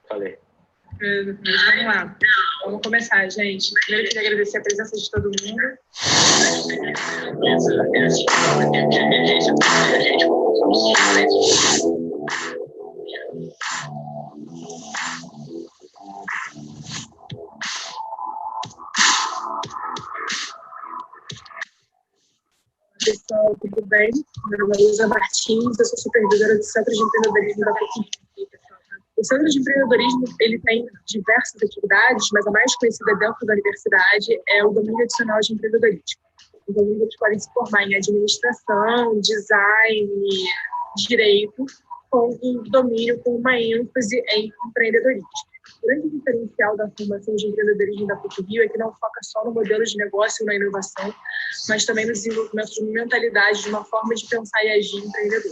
Falei. Mas vamos lá. Vamos começar, gente. Primeiro, eu queria agradecer a presença de todo mundo. Pessoal, tudo bem? Meu nome é Luísa Martins, eu sou supervisora do Centro de Empreendedorismo da PUC. O Centro de Empreendedorismo ele tem diversas atividades, mas a mais conhecida dentro da universidade é o domínio adicional de empreendedorismo. Então, eles podem se formar em administração, design, direito, com um domínio, com uma ênfase em empreendedorismo. O grande diferencial da formação de empreendedorismo da PUC-Rio é que não foca só no modelo de negócio ou na inovação, mas também no desenvolvimento de uma mentalidade, de uma forma de pensar e agir empreendedor.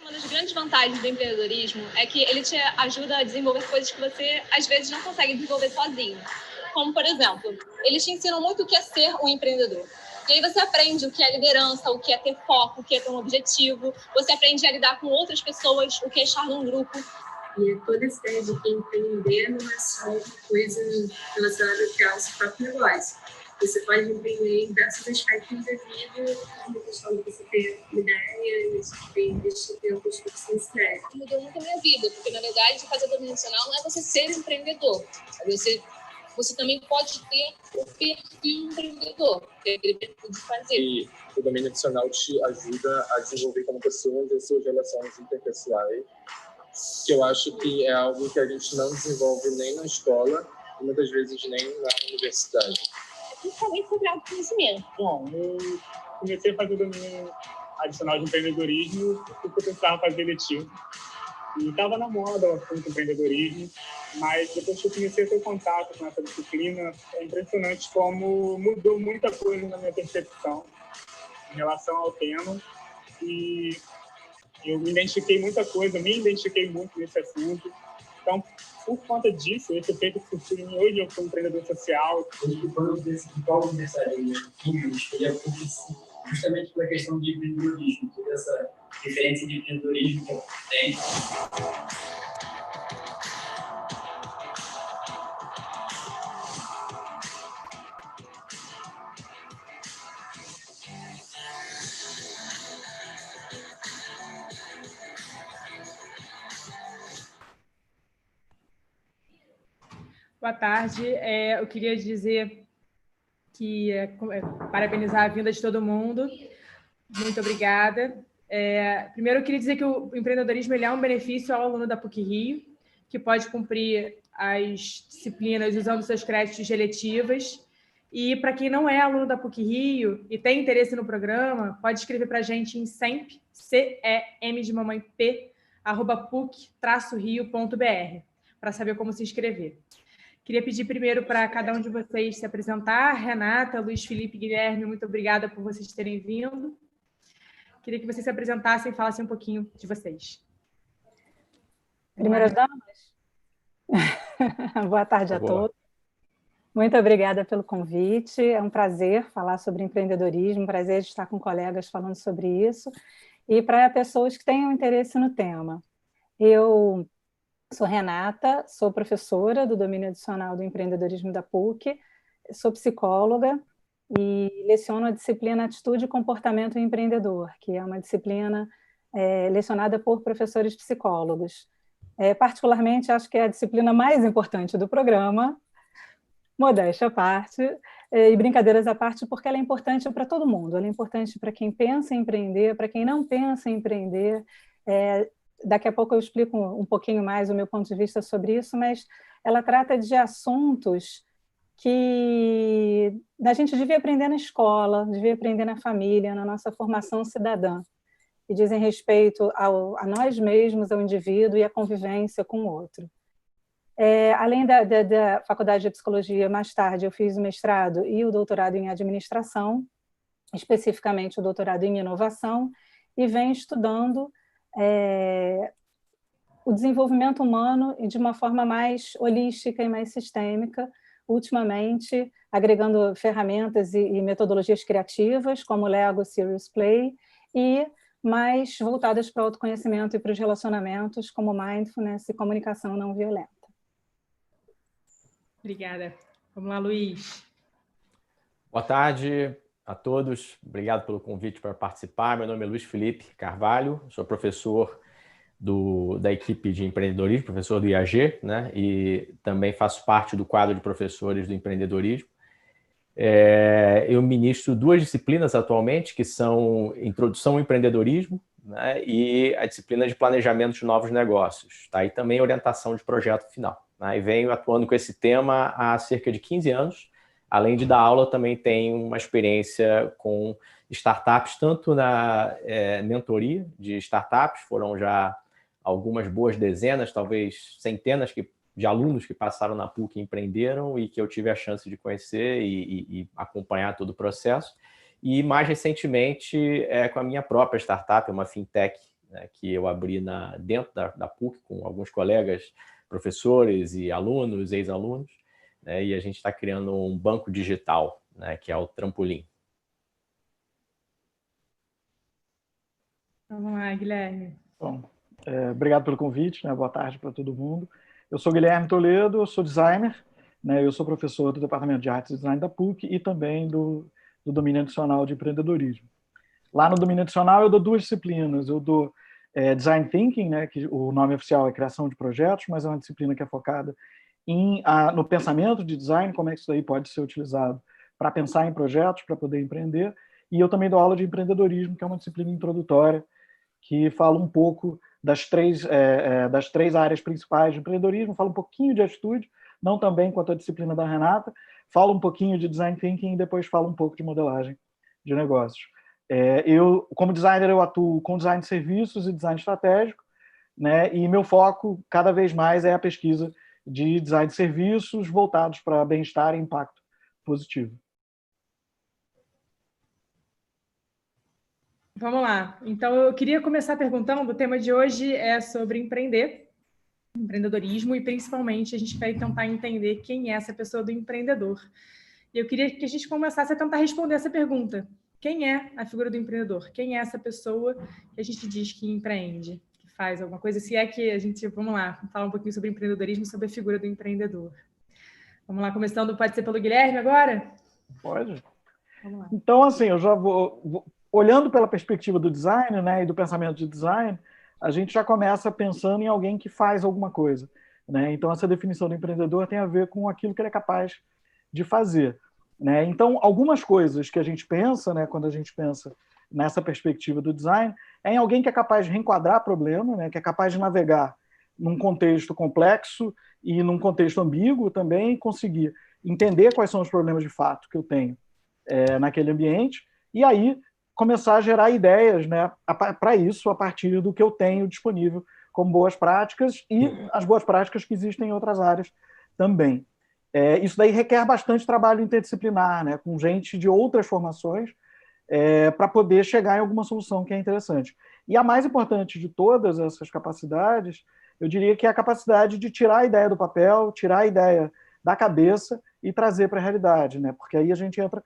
Uma das grandes vantagens do empreendedorismo é que ele te ajuda a desenvolver coisas que você, às vezes, não consegue desenvolver sozinho. Como, por exemplo, eles te ensinam muito o que é ser um empreendedor. E aí você aprende o que é liderança, o que é ter foco, o que é ter um objetivo. Você aprende a lidar com outras pessoas, o que é estar num grupo. E toda essa ideia de que empreender não é só uma coisa relacionada a criar o seu próprio negócio. Você pode empreender em diversos aspectos da vida, como a questão de você ter uma ideia, você ter investir tempo que você quiser. Mudou muito a minha vida, porque, na verdade, fazer domínio nacional não é você ser empreendedor. Você também pode ter o perfil empreendedor, que é aquele perfil de fazer. E o domínio adicional te ajuda a desenvolver como pessoa as suas relações interpessoais, que eu acho que é algo que a gente não desenvolve nem na escola e muitas vezes nem na universidade. Principalmente sobre autoconhecimento. Bom, eu comecei a fazer o domínio adicional de empreendedorismo porque eu precisava fazer eletivo. E estava na moda o assunto empreendedorismo, mas depois que eu comecei a ter contato com essa disciplina, é impressionante como mudou muita coisa na minha percepção em relação ao tema. E eu me identifiquei muito nesse assunto. Então, por conta disso, esse efeito que surgiu em mim hoje, eu sou um empreendedor social. Quando eu decidi qual universidade eu escolhi a PUC justamente pela questão de empreendedorismo, toda essa diferença de empreendedorismo que eu tenho. Boa tarde. Eu queria dizer que parabenizar a vinda de todo mundo. Muito obrigada. Primeiro, eu queria dizer que o empreendedorismo ele é um benefício ao aluno da PUC-Rio, que pode cumprir as disciplinas usando seus créditos de eletivas. E, para quem não é aluno da PUC-Rio e tem interesse no programa, pode escrever para a gente em sempre, CEM de mamãe P, @puc-rio.br, para saber como se inscrever. Queria pedir primeiro para cada um de vocês se apresentar. Renata, Luiz Felipe, Guilherme, muito obrigada por vocês terem vindo. Queria que vocês se apresentassem e falassem um pouquinho de vocês. Primeiras damas? Boa tarde a todos. Muito obrigada pelo convite. É um prazer falar sobre empreendedorismo, um prazer de estar com colegas falando sobre isso, e para pessoas que tenham interesse no tema. Eu sou Renata, sou professora do domínio adicional do empreendedorismo da PUC, sou psicóloga e leciono a disciplina Atitude, Comportamento Empreendedor, que é uma disciplina lecionada por professores psicólogos. Particularmente, acho que é a disciplina mais importante do programa, modéstia à parte, e brincadeiras à parte, porque ela é importante para todo mundo. Ela é importante para quem pensa em empreender, para quem não pensa em empreender. Daqui a pouco eu explico um pouquinho mais o meu ponto de vista sobre isso, mas ela trata de assuntos que a gente devia aprender na escola, devia aprender na família, na nossa formação cidadã, e dizem respeito a nós mesmos, ao indivíduo e à convivência com o outro. Além da faculdade de psicologia, mais tarde eu fiz o mestrado e o doutorado em administração, especificamente o doutorado em inovação, e vem estudando o desenvolvimento humano de uma forma mais holística e mais sistêmica, ultimamente agregando ferramentas e metodologias criativas, como Lego Serious Play, e mais voltadas para o autoconhecimento e para os relacionamentos, como mindfulness e comunicação não violenta. Obrigada. Vamos lá, Luiz. Boa tarde a todos. Obrigado pelo convite para participar. Meu nome é Luiz Felipe Carvalho, sou professor da equipe de empreendedorismo, professor do IAG, né? E também faço parte do quadro de professores do empreendedorismo. Eu ministro 2 disciplinas atualmente, que são Introdução ao Empreendedorismo, né? E a disciplina de Planejamento de Novos Negócios, tá? E também Orientação de Projeto Final, né? E venho atuando com esse tema há cerca de 15 anos. Além de dar aula, também tenho uma experiência com startups, tanto na mentoria de startups, foram já algumas boas dezenas, talvez centenas de alunos que passaram na PUC e empreenderam e que eu tive a chance de conhecer e acompanhar todo o processo. E mais recentemente com a minha própria startup, uma fintech, né, que eu abri dentro da PUC com alguns colegas, professores e alunos, ex-alunos, né, e a gente está criando um banco digital, né, que é o Trampolim. Vamos lá, Guilherme. Bom, obrigado pelo convite, né? Boa tarde para todo mundo. Eu sou Guilherme Toledo, eu sou designer, né? Eu sou professor do Departamento de Artes e Design da PUC e também do Domínio Adicional de Empreendedorismo. Lá no Domínio Adicional eu dou 2 disciplinas. Eu dou Design Thinking, né? Que o nome oficial é Criação de Projetos, mas é uma disciplina que é focada no pensamento de design, como é que isso aí pode ser utilizado para pensar em projetos, para poder empreender. E eu também dou aula de empreendedorismo, que é uma disciplina introdutória, que fala um pouco das 3 áreas principais de empreendedorismo, fala um pouquinho de atitude, não tão bem quanto a disciplina da Renata, fala um pouquinho de design thinking e depois fala um pouco de modelagem de negócios. Eu, como designer, eu atuo com design de serviços e design estratégico, né, e meu foco, cada vez mais, é a pesquisa de design de serviços voltados para bem-estar e impacto positivo. Vamos lá. Então, eu queria começar perguntando, o tema de hoje é sobre empreendedorismo, e principalmente a gente vai tentar entender quem é essa pessoa do empreendedor. E eu queria que a gente começasse a tentar responder essa pergunta. Quem é a figura do empreendedor? Quem é essa pessoa que a gente diz que empreende, que faz alguma coisa? Se é que a gente, vamos lá, falar um pouquinho sobre empreendedorismo, sobre a figura do empreendedor. Vamos lá, começando, pode ser pelo Guilherme agora? Pode. Vamos lá. Então, assim, eu já vou olhando pela perspectiva do design, né, e do pensamento de design, a gente já começa pensando em alguém que faz alguma coisa, né? Então, essa definição do empreendedor tem a ver com aquilo que ele é capaz de fazer, né? Então, algumas coisas que a gente pensa, né, quando a gente pensa nessa perspectiva do design, é em alguém que é capaz de reenquadrar problema, né, que é capaz de navegar num contexto complexo e num contexto ambíguo também, e conseguir entender quais são os problemas de fato que eu tenho naquele ambiente, e aí começar a gerar ideias, né, para isso, a partir do que eu tenho disponível como boas práticas e as boas práticas que existem em outras áreas também. Isso daí requer bastante trabalho interdisciplinar, né, com gente de outras formações, para poder chegar em alguma solução que é interessante. E a mais importante de todas essas capacidades, eu diria que é a capacidade de tirar a ideia do papel, tirar a ideia da cabeça e trazer para a realidade, né, porque aí a gente entra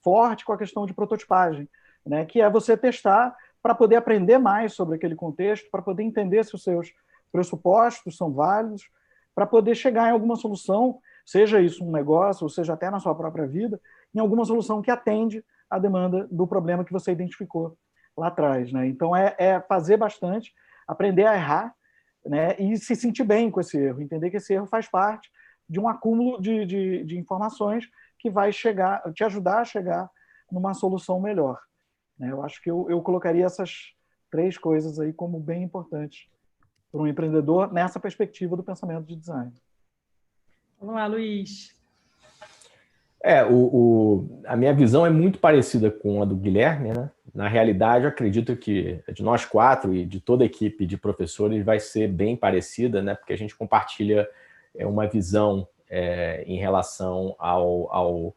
forte com a questão de prototipagem, né, que é você testar para poder aprender mais sobre aquele contexto, para poder entender se os seus pressupostos são válidos, para poder chegar em alguma solução, seja isso um negócio, ou seja até na sua própria vida, em alguma solução que atende à demanda do problema que você identificou lá atrás, né? Então, é fazer bastante, aprender a errar, né, e se sentir bem com esse erro, entender que esse erro faz parte de um acúmulo de informações que vai te ajudar a chegar numa solução melhor. Eu acho que eu colocaria essas 3 coisas aí como bem importantes para um empreendedor nessa perspectiva do pensamento de design. Vamos lá, Luiz. A minha visão é muito parecida com a do Guilherme, né? Na realidade, eu acredito que de nós 4 e de toda a equipe de professores vai ser bem parecida, né? Porque a gente compartilha uma visão em relação ao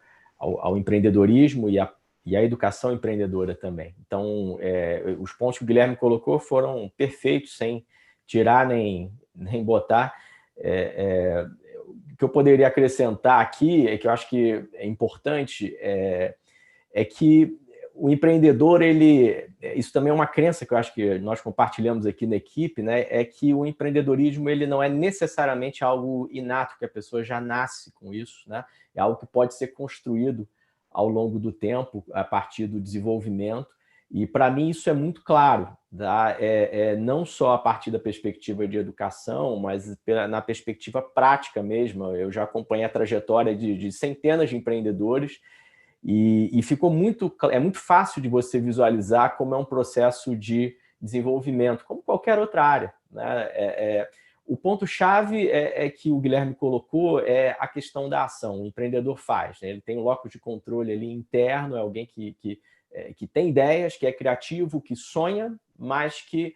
empreendedorismo e e a educação empreendedora também. Então, os pontos que o Guilherme colocou foram perfeitos, sem tirar nem botar. O que eu poderia acrescentar aqui, que eu acho que é importante, é que o empreendedor, isso também é uma crença que eu acho que nós compartilhamos aqui na equipe, né? É que o empreendedorismo ele não é necessariamente algo inato, que a pessoa já nasce com isso, né? É algo que pode ser construído ao longo do tempo, a partir do desenvolvimento. E, para mim, isso é muito claro, tá? Não só a partir da perspectiva de educação, mas na perspectiva prática mesmo. Eu já acompanhei a trajetória de centenas de empreendedores e ficou muito fácil de você visualizar como é um processo de desenvolvimento, como qualquer outra área, né? O ponto-chave que o Guilherme colocou é a questão da ação. O empreendedor faz, né? Ele tem um locus de controle ali interno, é alguém que tem ideias, que é criativo, que sonha, mas que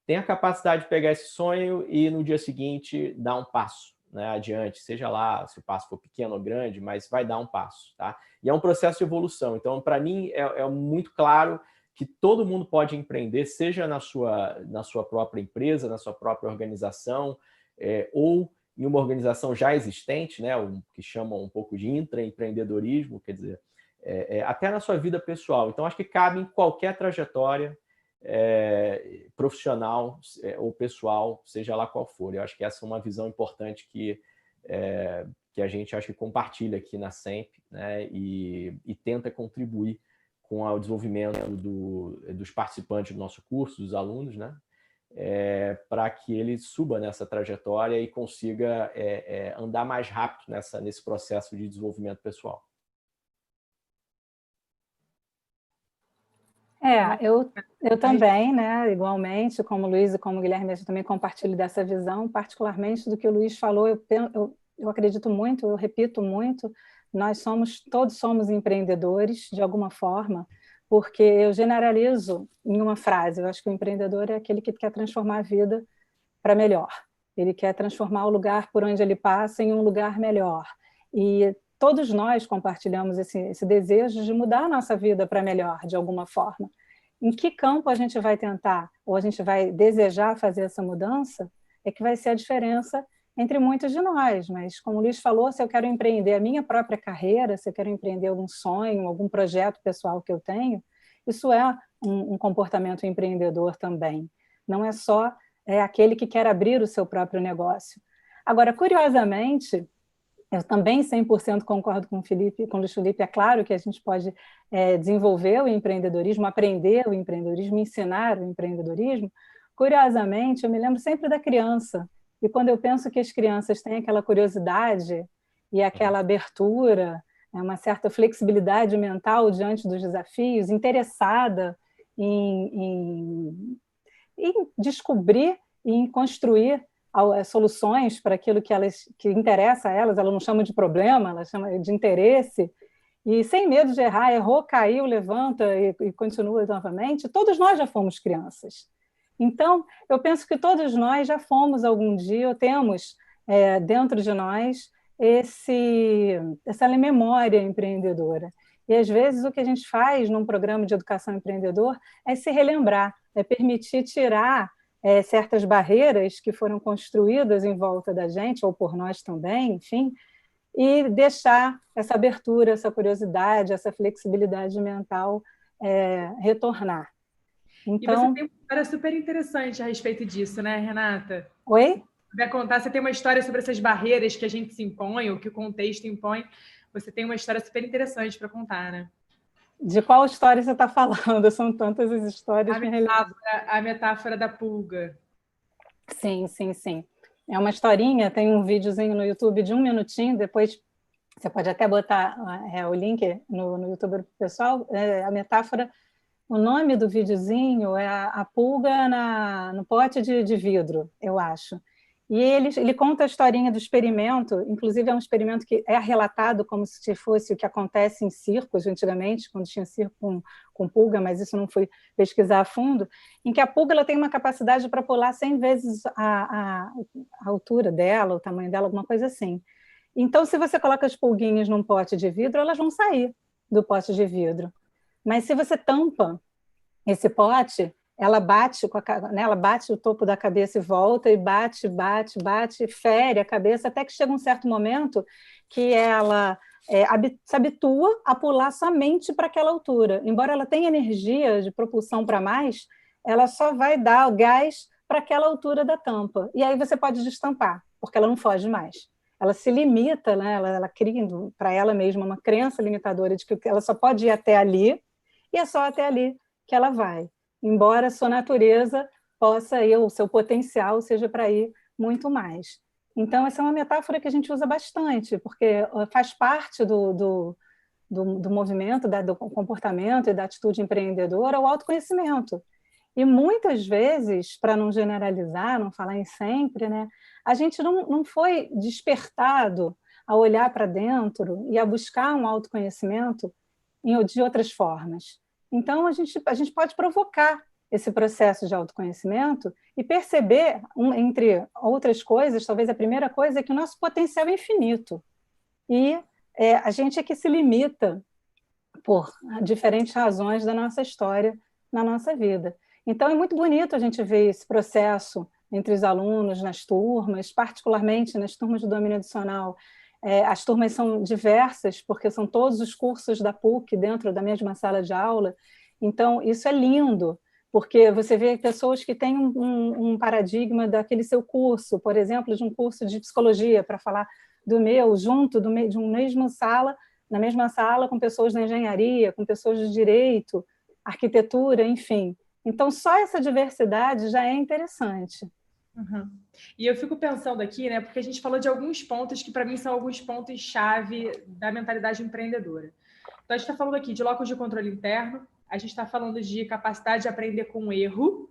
tem a capacidade de pegar esse sonho e no dia seguinte dar um passo, né, adiante, seja lá se o passo for pequeno ou grande, mas vai dar um passo, tá? E é um processo de evolução. Então, para mim, é muito claro que todo mundo pode empreender, seja na sua própria empresa, na sua própria organização, ou em uma organização já existente, né, que chamam um pouco de intraempreendedorismo, quer dizer, até na sua vida pessoal. Então, acho que cabe em qualquer trajetória profissional ou pessoal, seja lá qual for. Eu acho que essa é uma visão importante que a gente acho que compartilha aqui na SEMP, né, e tenta contribuir com o desenvolvimento dos participantes do nosso curso, dos alunos, né, para que ele suba nessa trajetória e consiga andar mais rápido nesse processo de desenvolvimento pessoal. Eu também, né, igualmente, como o Luiz e como o Guilherme, eu também compartilho dessa visão, particularmente do que o Luiz falou, eu acredito muito, eu repito muito, todos somos empreendedores, de alguma forma, porque eu generalizo em uma frase, eu acho que o empreendedor é aquele que quer transformar a vida para melhor, ele quer transformar o lugar por onde ele passa em um lugar melhor, e todos nós compartilhamos esse desejo de mudar a nossa vida para melhor, de alguma forma. Em que campo a gente vai tentar, ou a gente vai desejar fazer essa mudança, é que vai ser a diferença entre muitos de nós. Mas, como o Luiz falou, se eu quero empreender a minha própria carreira, se eu quero empreender algum sonho, algum projeto pessoal que eu tenho, isso é um comportamento empreendedor também. Não é só aquele que quer abrir o seu próprio negócio. Agora, curiosamente, eu também 100% concordo com o Luiz Felipe. É claro que a gente pode desenvolver o empreendedorismo, aprender o empreendedorismo, ensinar o empreendedorismo. Curiosamente, eu me lembro sempre da criança. E quando eu penso que as crianças têm aquela curiosidade e aquela abertura, uma certa flexibilidade mental diante dos desafios, interessada em descobrir e em construir soluções para aquilo que interessa a elas, ela não chama de problema, ela chama de interesse, e sem medo de errar, errou, caiu, levanta e continua novamente. Todos nós já fomos crianças. Então, eu penso que todos nós já fomos algum dia, ou temos dentro de nós essa memória empreendedora. E, às vezes, o que a gente faz num programa de educação empreendedor é se relembrar, é permitir tirar certas barreiras que foram construídas em volta da gente, ou por nós também, enfim, e deixar essa abertura, essa curiosidade, essa flexibilidade mental retornar. Então, e você tem uma história super interessante a respeito disso, né, Renata? Oi? Vai contar, você tem uma história sobre essas barreiras que a gente se impõe, ou que o contexto impõe. Você tem uma história super interessante para contar, né? De qual história você está falando? São tantas as histórias. A metáfora da pulga. Sim. É uma historinha, tem um videozinho no YouTube de 1 minutinho, depois você pode até botar o link no YouTube para o pessoal. A metáfora, o nome do videozinho é a pulga no pote de vidro, eu acho. E ele conta a historinha do experimento, inclusive é um experimento que é relatado como se fosse o que acontece em circos, antigamente, quando tinha circo com pulga, mas isso não fui pesquisar a fundo, em que a pulga ela tem uma capacidade para pular 100 vezes a altura dela, o tamanho dela, alguma coisa assim. Então, se você coloca as pulguinhas num pote de vidro, elas vão sair do pote de vidro. Mas se você tampa esse pote, ela bate, né, ela bate o topo da cabeça e volta, e bate, bate, bate, fere a cabeça, até que chega um certo momento que ela se habitua a pular somente para aquela altura. Embora ela tenha energia de propulsão para mais, ela só vai dar o gás para aquela altura da tampa. E aí você pode destampar, porque ela não foge mais. Ela se limita, né? Ela cria para ela mesma uma crença limitadora de que ela só pode ir até ali, e é só até ali que ela vai. Embora a sua natureza possa ir, o seu potencial seja para ir muito mais. Então, essa é uma metáfora que a gente usa bastante, porque faz parte do movimento, do comportamento e da atitude empreendedora, o autoconhecimento. E muitas vezes, para não generalizar, não falar em sempre, né, a gente não foi despertado a olhar para dentro e a buscar um autoconhecimento de outras formas. Então, a gente pode provocar esse processo de autoconhecimento e perceber, entre outras coisas, talvez a primeira coisa é que o nosso potencial é infinito. E a gente é que se limita por diferentes razões da nossa história na nossa vida. Então, é muito bonito a gente ver esse processo entre os alunos, nas turmas, particularmente nas turmas de domínio adicional. As turmas são diversas, porque são todos os cursos da PUC dentro da mesma sala de aula. Então, isso é lindo, porque você vê pessoas que têm um paradigma daquele seu curso, por exemplo, de um curso de psicologia, para falar do meu, junto de uma mesma sala, na mesma sala com pessoas da engenharia, com pessoas de direito, arquitetura, enfim. Então, só essa diversidade já é interessante. Uhum. E eu fico pensando aqui, né, porque a gente falou de alguns pontos que, para mim, são alguns pontos-chave da mentalidade empreendedora. Então, a gente está falando aqui de locus de controle interno, a gente está falando de capacidade de aprender com erro,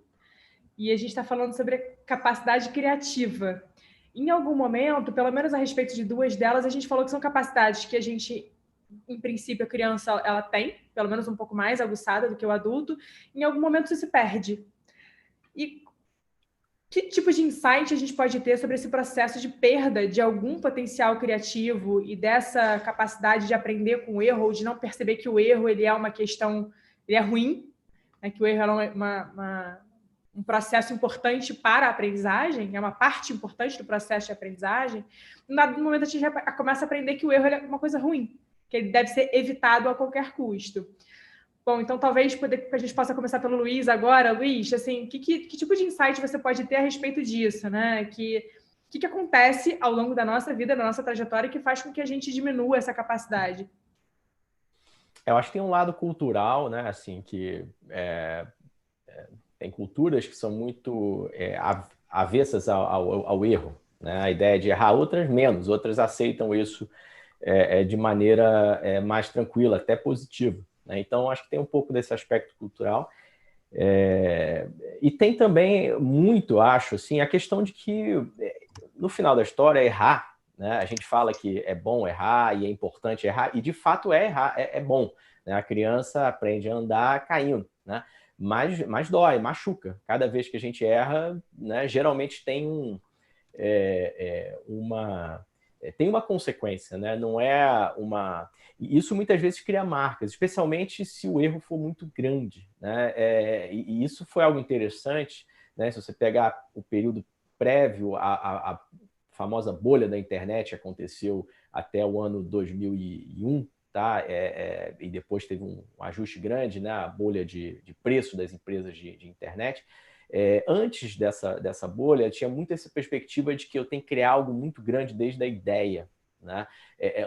e a gente está falando sobre capacidade criativa. Em algum momento, pelo menos a respeito de duas delas, a gente falou que são capacidades que a gente, em princípio, a criança ela tem, pelo menos um pouco mais aguçada do que o adulto. Em algum momento isso se perde. E que tipo de insight a gente pode ter sobre esse processo de perda de algum potencial criativo e dessa capacidade de aprender com o erro, ou de não perceber que o erro ele é uma questão, ele é ruim, né? Que o erro é um processo importante para a aprendizagem, é uma parte importante do processo de aprendizagem. No momento a gente já começa a aprender que o erro é uma coisa ruim, que ele deve ser evitado a qualquer custo. Bom, então talvez a gente possa começar pelo Luiz agora. Luiz, assim, que tipo de insight você pode ter a respeito disso, né? Que acontece ao longo da nossa vida, da nossa trajetória, que faz com que a gente diminua essa capacidade? Eu acho que tem um lado cultural, né? Assim, que tem culturas que são muito avessas ao erro, né? A ideia de errar, outras menos, outras aceitam isso de maneira mais tranquila, até positiva. Então, acho que tem um pouco desse aspecto cultural. E tem também muito, acho, assim, a questão de que, no final da história, errar, né? A gente fala que é bom errar e é importante errar, e de fato errar, é bom, né? A criança aprende a andar caindo, né? Mas dói, machuca. Cada vez que a gente erra, né, geralmente tem uma consequência, né? Não é uma... Isso muitas vezes cria marcas, especialmente se o erro for muito grande, né? E isso foi algo interessante, né? Se você pegar o período prévio à famosa bolha da internet, aconteceu até o ano 2001, tá? E depois teve um ajuste grande, né? A bolha de preço das empresas de internet. Antes dessa bolha, tinha muito essa perspectiva de que eu tenho que criar algo muito grande desde a ideia, né?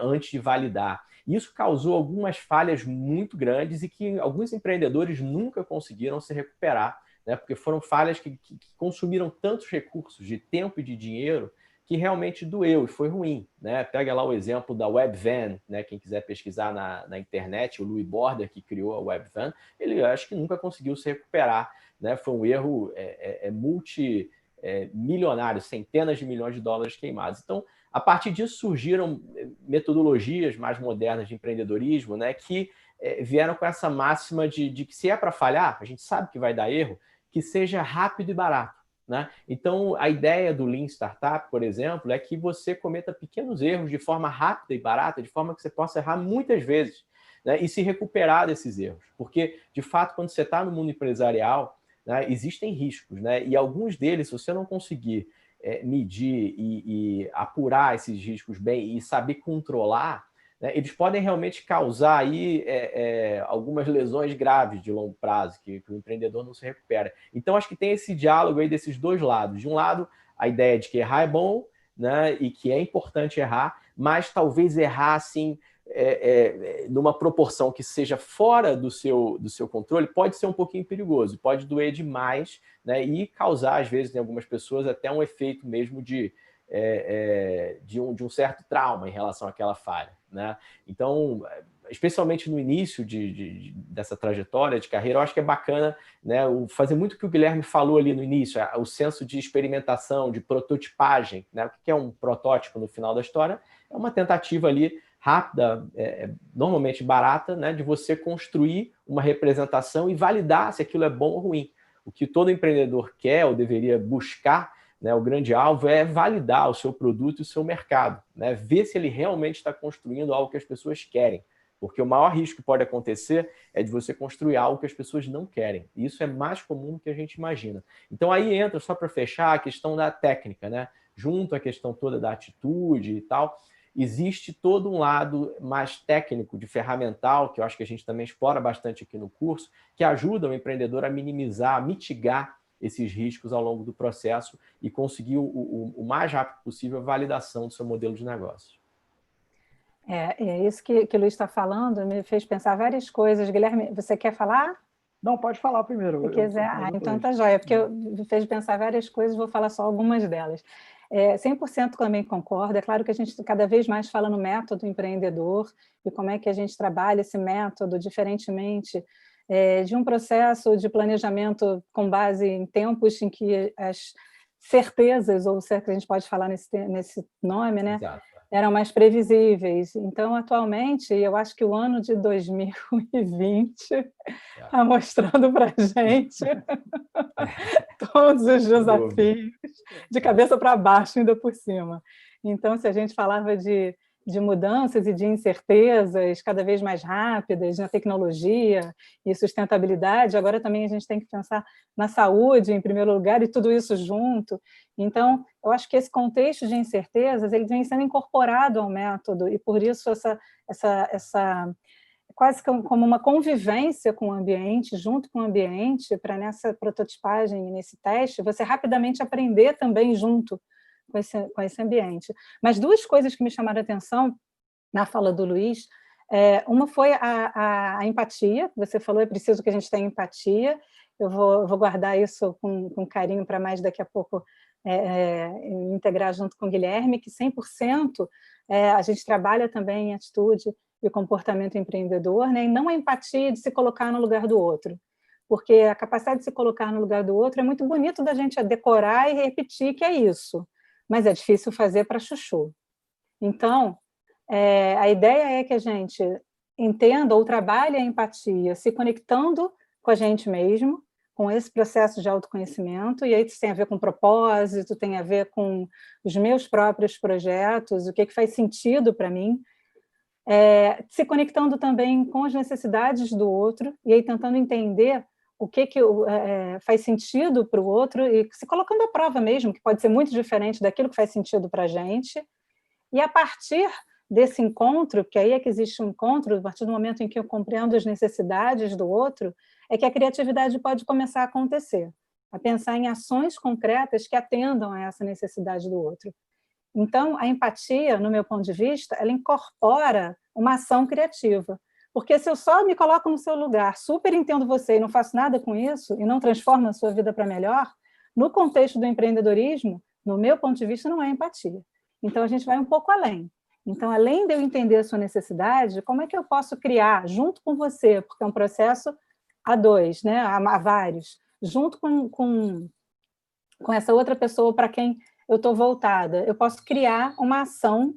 Antes de validar. Isso causou algumas falhas muito grandes e que alguns empreendedores nunca conseguiram se recuperar, né? Porque foram falhas que consumiram tantos recursos de tempo e de dinheiro que realmente doeu e foi ruim, né? Pega lá o exemplo da Webvan, né? Quem quiser pesquisar na internet, o Louis Border, que criou a Webvan, ele acho que nunca conseguiu se recuperar, né? Foi um erro multimilionário, centenas de milhões de dólares queimados. Então, a partir disso surgiram metodologias mais modernas de empreendedorismo, né? Que vieram com essa máxima de que se é para falhar, a gente sabe que vai dar erro, que seja rápido e barato, né? Então, a ideia do Lean Startup, por exemplo, é que você cometa pequenos erros de forma rápida e barata, de forma que você possa errar muitas vezes, né, e se recuperar desses erros. Porque, de fato, quando você está no mundo empresarial, né, existem riscos, né, e alguns deles, se você não conseguir medir e apurar esses riscos bem e saber controlar, né, eles podem realmente causar aí, algumas lesões graves de longo prazo, que o empreendedor não se recupera. Então, acho que tem esse diálogo aí desses dois lados. De um lado, a ideia de que errar é bom, né, e que é importante errar, mas talvez errar assim, numa proporção que seja fora do seu controle, pode ser um pouquinho perigoso, pode doer demais, né, e causar, às vezes, em algumas pessoas, até um efeito mesmo de um certo trauma em relação àquela falha, né? Então, especialmente no início dessa trajetória de carreira, eu acho que é bacana, né, fazer muito o que o Guilherme falou ali no início, o senso de experimentação, de prototipagem, né? O que é um protótipo no final da história? É uma tentativa ali rápida, normalmente barata, né, de você construir uma representação e validar se aquilo é bom ou ruim. O que todo empreendedor quer ou deveria buscar, né, o grande alvo é validar o seu produto e o seu mercado, né, ver se ele realmente está construindo algo que as pessoas querem. Porque o maior risco que pode acontecer é de você construir algo que as pessoas não querem. E isso é mais comum do que a gente imagina. Então aí entra, só para fechar, a questão da técnica, né? Junto à questão toda da atitude e tal, existe todo um lado mais técnico, de ferramental, que eu acho que a gente também explora bastante aqui no curso, que ajuda o empreendedor a minimizar, a mitigar esses riscos ao longo do processo e conseguir o mais rápido possível a validação do seu modelo de negócio. É isso que o Luiz está falando, me fez pensar várias coisas. Guilherme, você quer falar? Não, pode falar primeiro. Se quiser. Então tá jóia, porque me fez pensar várias coisas, vou falar só algumas delas. 100% também concordo. É claro que a gente cada vez mais fala no método empreendedor e como é que a gente trabalha esse método diferentemente de um processo de planejamento com base em tempos em que as certezas, ou se é que a gente pode falar nesse nome, né? Exato. Eram mais previsíveis. Então, atualmente, eu acho que o ano de 2020 está mostrando para a gente todos os desafios, de cabeça para baixo, ainda por cima. Então, se a gente falava de mudanças e de incertezas cada vez mais rápidas na tecnologia e sustentabilidade, agora também a gente tem que pensar na saúde, em primeiro lugar, e tudo isso junto. Então, eu acho que esse contexto de incertezas ele vem sendo incorporado ao método, e por isso essa quase como uma convivência com o ambiente, junto com o ambiente, para nessa prototipagem, nesse teste, você rapidamente aprender também junto com esse ambiente. Mas duas coisas que me chamaram a atenção na fala do Luiz, uma foi a empatia, você falou, é preciso que a gente tenha empatia, eu vou guardar isso com carinho para mais daqui a pouco integrar junto com o Guilherme, que 100% a gente trabalha também em atitude e comportamento empreendedor, né? E não a empatia de se colocar no lugar do outro, porque a capacidade de se colocar no lugar do outro é muito bonito da gente decorar e repetir que é isso, mas é difícil fazer para chuchu. Então, a ideia é que a gente entenda ou trabalhe a empatia se conectando com a gente mesmo, com esse processo de autoconhecimento, e aí isso tem a ver com propósito, tem a ver com os meus próprios projetos, o que faz sentido para mim, se conectando também com as necessidades do outro, e aí tentando entender o que faz sentido para o outro, e se colocando à prova mesmo, que pode ser muito diferente daquilo que faz sentido para a gente, e a partir desse encontro, que aí é que existe um encontro, a partir do momento em que eu compreendo as necessidades do outro, é que a criatividade pode começar a acontecer, a pensar em ações concretas que atendam a essa necessidade do outro. Então, a empatia, no meu ponto de vista, ela incorpora uma ação criativa, porque se eu só me coloco no seu lugar, super entendo você e não faço nada com isso, e não transformo a sua vida para melhor, no contexto do empreendedorismo, no meu ponto de vista, não é empatia. Então, a gente vai um pouco além. Então, além de eu entender a sua necessidade, como é que eu posso criar, junto com você, porque é um processo a dois, né? A vários, junto com essa outra pessoa para quem eu estou voltada, eu posso criar uma ação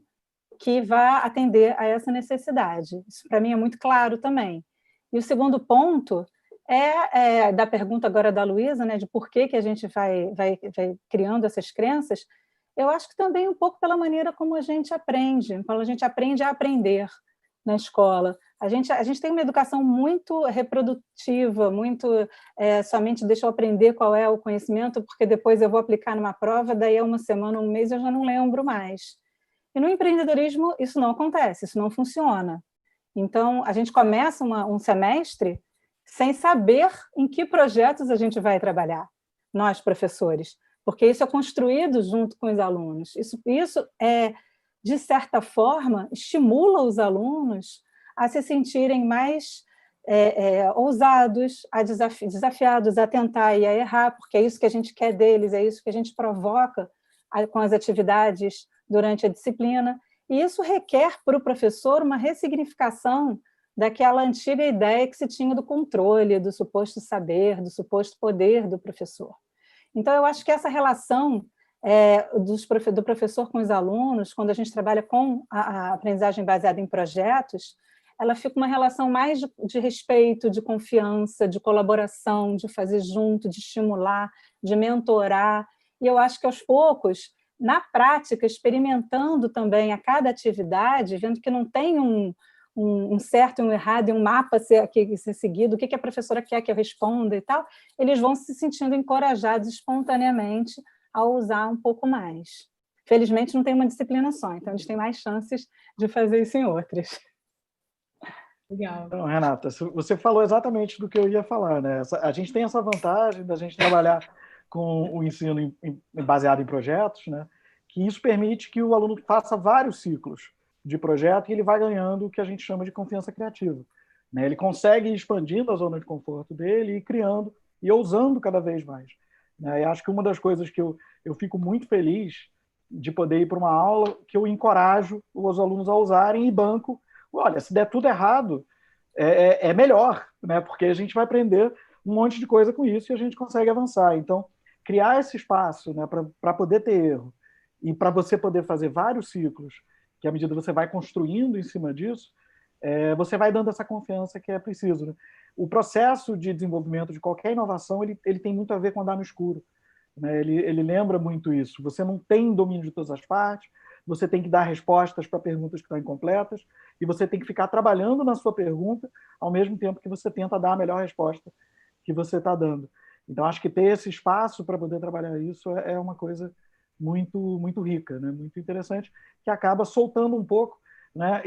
que vá atender a essa necessidade. Isso, para mim, é muito claro também. E o segundo ponto da pergunta agora da Luísa, né, de por que a gente vai criando essas crenças, eu acho que também um pouco pela maneira como a gente aprende a aprender na escola. A gente tem uma educação muito reprodutiva, muito somente deixa eu aprender qual é o conhecimento, porque depois eu vou aplicar numa prova, daí é uma semana, um mês, eu já não lembro mais. E no empreendedorismo isso não acontece, isso não funciona. Então, a gente começa um semestre sem saber em que projetos a gente vai trabalhar, nós, professores, porque isso é construído junto com os alunos. Isso de certa forma, estimula os alunos a se sentirem mais ousados, desafiados a tentar e a errar, porque é isso que a gente quer deles, é isso que a gente provoca com as atividades durante a disciplina. E isso requer para o professor uma ressignificação daquela antiga ideia que se tinha do controle, do suposto saber, do suposto poder do professor. Então, eu acho que essa relação do professor com os alunos, quando a gente trabalha com a aprendizagem baseada em projetos, ela fica uma relação mais de respeito, de confiança, de colaboração, de fazer junto, de estimular, de mentorar. E eu acho que, aos poucos, na prática, experimentando também a cada atividade, vendo que não tem um certo e um errado, e um mapa a ser seguido, o que a professora quer que eu responda e tal, eles vão se sentindo encorajados espontaneamente a usar um pouco mais. Felizmente, não tem uma disciplina só, então eles têm mais chances de fazer isso em outras. Legal. Então, Renata, você falou exatamente do que eu ia falar, né? A gente tem essa vantagem da gente trabalhar com o ensino baseado em projetos, né? Que isso permite que o aluno faça vários ciclos de projeto e ele vai ganhando o que a gente chama de confiança criativa, né? Ele consegue ir expandindo a zona de conforto dele e criando e ousando cada vez mais, né? E acho que uma das coisas que eu fico muito feliz de poder ir para uma aula que eu encorajo os alunos a usarem e banco. Olha, se der tudo errado, é melhor, né? Porque a gente vai aprender um monte de coisa com isso e a gente consegue avançar. Então, criar esse espaço, né, para poder ter erro e para você poder fazer vários ciclos, que à medida que você vai construindo em cima disso, você vai dando essa confiança que é preciso, né? O processo de desenvolvimento de qualquer inovação, ele tem muito a ver com andar no escuro, né? Ele lembra muito isso. Você não tem domínio de todas as partes, você tem que dar respostas para perguntas que estão incompletas, e você tem que ficar trabalhando na sua pergunta ao mesmo tempo que você tenta dar a melhor resposta que você está dando. Então, acho que ter esse espaço para poder trabalhar isso é uma coisa muito, muito rica, né? Muito interessante, que acaba soltando um pouco, né?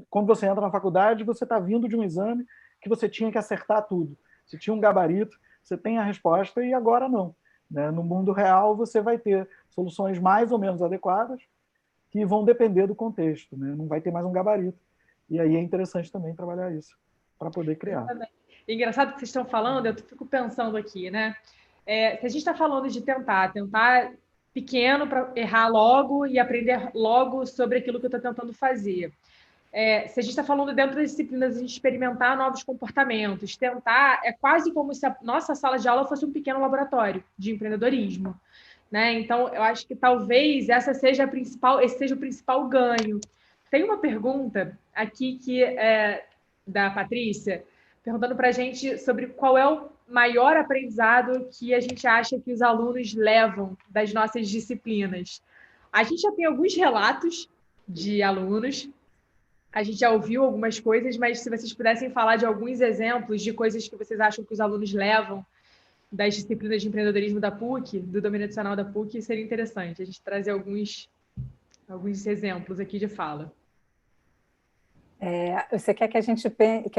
Quando você entra na faculdade, você está vindo de um exame que você tinha que acertar tudo. Você tinha um gabarito, você tem a resposta, e agora não, né? No mundo real, você vai ter soluções mais ou menos adequadas que vão depender do contexto, né? Não vai ter mais um gabarito. E aí é interessante também trabalhar isso, para poder criar. Engraçado que vocês estão falando, eu fico pensando aqui, né? Se a gente está falando de tentar pequeno para errar logo e aprender logo sobre aquilo que eu estou tentando fazer. Se a gente está falando dentro das disciplinas, a gente experimentar novos comportamentos, tentar, é quase como se a nossa sala de aula fosse um pequeno laboratório de empreendedorismo, né? Então, eu acho que talvez esse seja o principal ganho. Tem uma pergunta aqui que é da Patrícia, perguntando para a gente sobre qual é o maior aprendizado que a gente acha que os alunos levam das nossas disciplinas. A gente já tem alguns relatos de alunos, a gente já ouviu algumas coisas, mas se vocês pudessem falar de alguns exemplos de coisas que vocês acham que os alunos levam das disciplinas de empreendedorismo da PUC, do domínio adicional da PUC, seria interessante a gente trazer alguns exemplos aqui de fala. Você quer que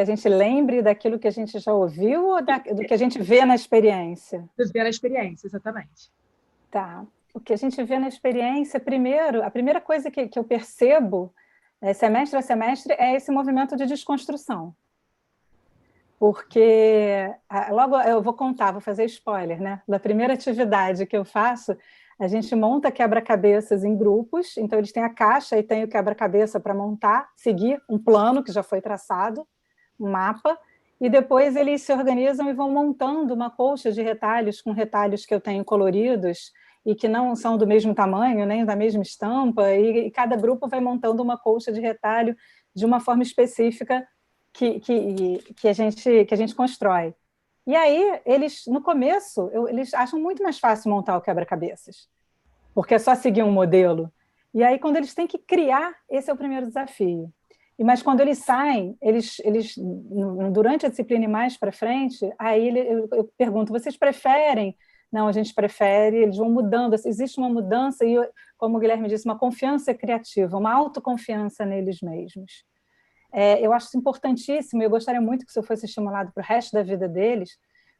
a gente lembre daquilo que a gente já ouviu ou do que a gente vê na experiência? Vê na experiência, exatamente. Tá. O que a gente vê na experiência, a primeira coisa que eu percebo, semestre a semestre, é esse movimento de desconstrução. Porque, logo eu vou fazer spoiler, né? Da primeira atividade que eu faço, a gente monta quebra-cabeças em grupos, então eles têm a caixa e tem o quebra-cabeça para montar, seguir um plano que já foi traçado, um mapa, e depois eles se organizam e vão montando uma colcha de retalhos, com retalhos que eu tenho coloridos e que não são do mesmo tamanho, nem da mesma estampa, e cada grupo vai montando uma colcha de retalho de uma forma específica que a gente constrói. E aí, no começo, eles acham muito mais fácil montar o quebra-cabeças, porque é só seguir um modelo. E aí, quando eles têm que criar, esse é o primeiro desafio. Mas quando eles saem, durante a disciplina e mais para frente, aí eu pergunto, vocês preferem? Não, a gente prefere, eles vão mudando, existe uma mudança e, como o Guilherme disse, uma confiança criativa, uma autoconfiança neles mesmos. Eu acho isso importantíssimo, eu gostaria muito que isso fosse estimulado para o resto da vida deles,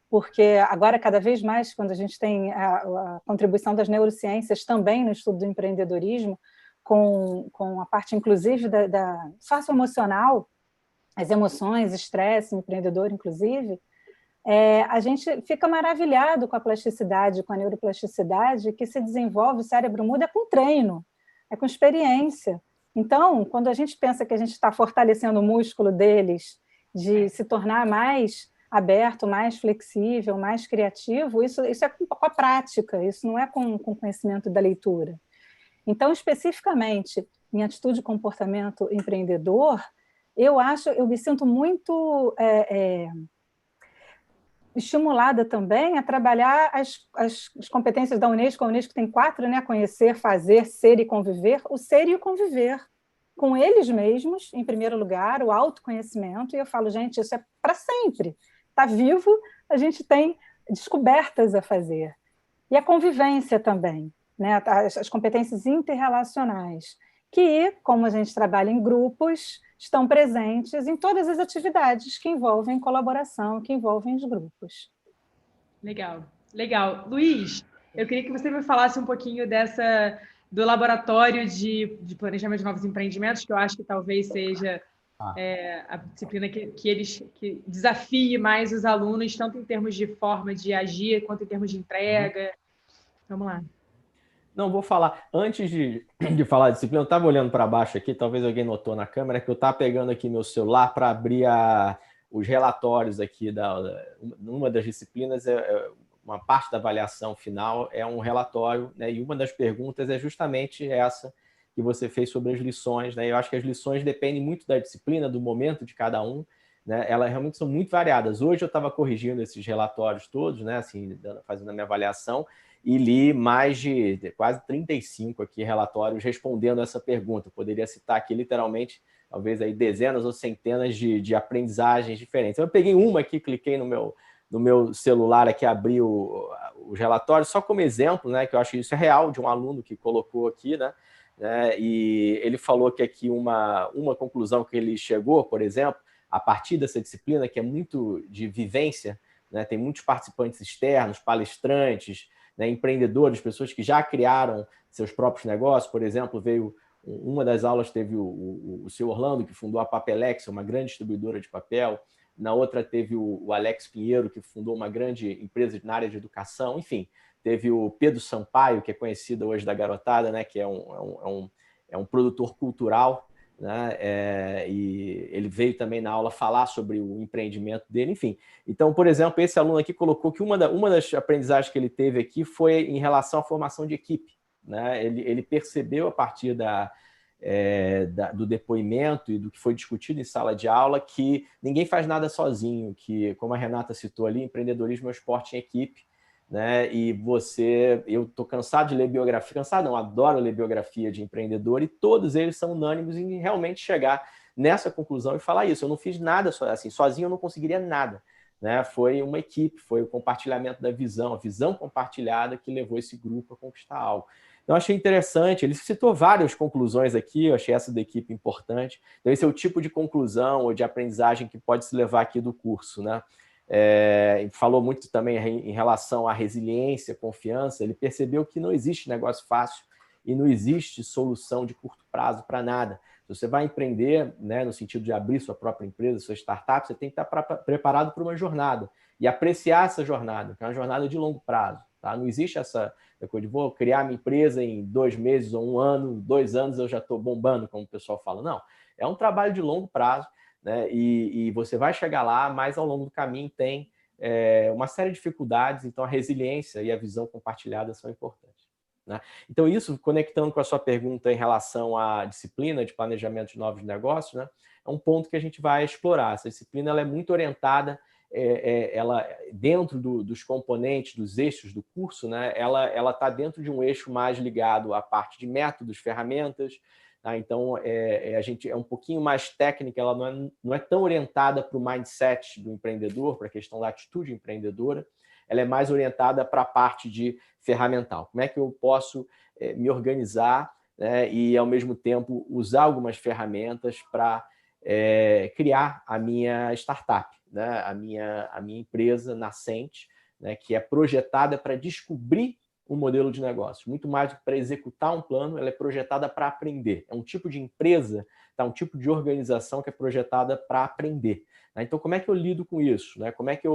porque agora, cada vez mais, quando a gente tem a contribuição das neurociências também no estudo do empreendedorismo, com a parte, inclusive, da socioemocional, as emoções, estresse, empreendedor, inclusive, a gente fica maravilhado com a plasticidade, com a neuroplasticidade que se desenvolve, o cérebro muda com treino, é com experiência. Então, quando a gente pensa que a gente está fortalecendo o músculo deles de se tornar mais aberto, mais flexível, mais criativo, isso é com a prática, isso não é com o conhecimento da leitura. Então, especificamente, em atitude e comportamento empreendedor, eu me sinto muito estimulada também a trabalhar as competências da Unesco. A Unesco tem 4, né? Conhecer, fazer, ser e conviver. O ser e o conviver com eles mesmos, em primeiro lugar, o autoconhecimento. E eu falo, gente, isso é para sempre. Está vivo, a gente tem descobertas a fazer. E a convivência também, né? As competências interrelacionais, que, como a gente trabalha em grupos, estão presentes em todas as atividades que envolvem colaboração, que envolvem os grupos. Legal, legal. Luiz, eu queria que você me falasse um pouquinho do laboratório de planejamento de novos empreendimentos, que eu acho que talvez seja a disciplina que desafie mais os alunos, tanto em termos de forma de agir, quanto em termos de entrega. Vamos lá. Não, vou falar. Antes de falar de disciplina, eu estava olhando para baixo aqui, talvez alguém notou na câmera, que eu estava pegando aqui meu celular para abrir os relatórios aqui. Numa das disciplinas, uma parte da avaliação final é um relatório, né? E uma das perguntas é justamente essa que você fez sobre as lições, né? Eu acho que as lições dependem muito da disciplina, do momento de cada um, né? Elas realmente são muito variadas. Hoje eu estava corrigindo esses relatórios todos, né? Assim, fazendo a minha avaliação, e li mais de quase 35 aqui relatórios respondendo essa pergunta. Eu poderia citar aqui literalmente, talvez aí dezenas ou centenas de aprendizagens diferentes. Eu peguei uma aqui, cliquei no meu celular aqui, abri os relatórios, só como exemplo, né, que eu acho que isso é real, de um aluno que colocou aqui, né, e ele falou que aqui uma conclusão que ele chegou, por exemplo, a partir dessa disciplina, que é muito de vivência, né, tem muitos participantes externos, palestrantes, né, empreendedores, pessoas que já criaram seus próprios negócios. Por exemplo, uma das aulas teve o seu Orlando, que fundou a Papelex, uma grande distribuidora de papel. Na outra teve o Alex Pinheiro, que fundou uma grande empresa na área de educação. Enfim, teve o Pedro Sampaio, que é conhecido hoje da garotada, né, que é um produtor cultural, né? E ele veio também na aula falar sobre o empreendimento dele, enfim. Então, por exemplo, esse aluno aqui colocou que uma das aprendizagens que ele teve aqui foi em relação à formação de equipe, né? Ele percebeu a partir do depoimento e do que foi discutido em sala de aula que ninguém faz nada sozinho, que, como a Renata citou ali, empreendedorismo é um esporte em equipe, né? E eu estou cansado de ler biografia, cansado não, adoro ler biografia de empreendedor, e todos eles são unânimes em realmente chegar nessa conclusão e falar isso. Eu não fiz nada assim, sozinho eu não conseguiria nada, né? Foi uma equipe, foi o compartilhamento da visão, a visão compartilhada que levou esse grupo a conquistar algo. Então, eu achei interessante, ele citou várias conclusões aqui, eu achei essa da equipe importante. Então, esse é o tipo de conclusão ou de aprendizagem que pode se levar aqui do curso, né? Falou muito também em relação à resiliência, confiança. Ele percebeu que não existe negócio fácil e não existe solução de curto prazo para nada. Se você vai empreender, né, no sentido de abrir sua própria empresa, sua startup, você tem que estar preparado para uma jornada e apreciar essa jornada, que é uma jornada de longo prazo. Tá? Não existe essa coisa de vou criar minha empresa em 2 meses ou 1 ano, 2 anos eu já estou bombando, como o pessoal fala. Não, é um trabalho de longo prazo, né? E você vai chegar lá, mas ao longo do caminho tem uma série de dificuldades, então a resiliência e a visão compartilhada são importantes, né? Então isso, conectando com a sua pergunta em relação à disciplina de planejamento de novos negócios, né, é um ponto que a gente vai explorar. Essa disciplina ela é muito orientada, ela dentro dos componentes, dos eixos do curso, né, ela está dentro de um eixo mais ligado à parte de métodos, ferramentas, Tá? Então, a gente é um pouquinho mais técnica, ela não é tão orientada para o mindset do empreendedor, para a questão da atitude empreendedora, ela é mais orientada para a parte de ferramental. Como é que eu posso me organizar, né, e, ao mesmo tempo, usar algumas ferramentas para criar a minha startup, né, a minha empresa nascente, né, que é projetada para descobrir um modelo de negócio. Muito mais do que para executar um plano, ela é projetada para aprender. É um tipo de empresa, tá, um tipo de organização que é projetada para aprender. Né? Então, como é que eu lido com isso? Né? Como é que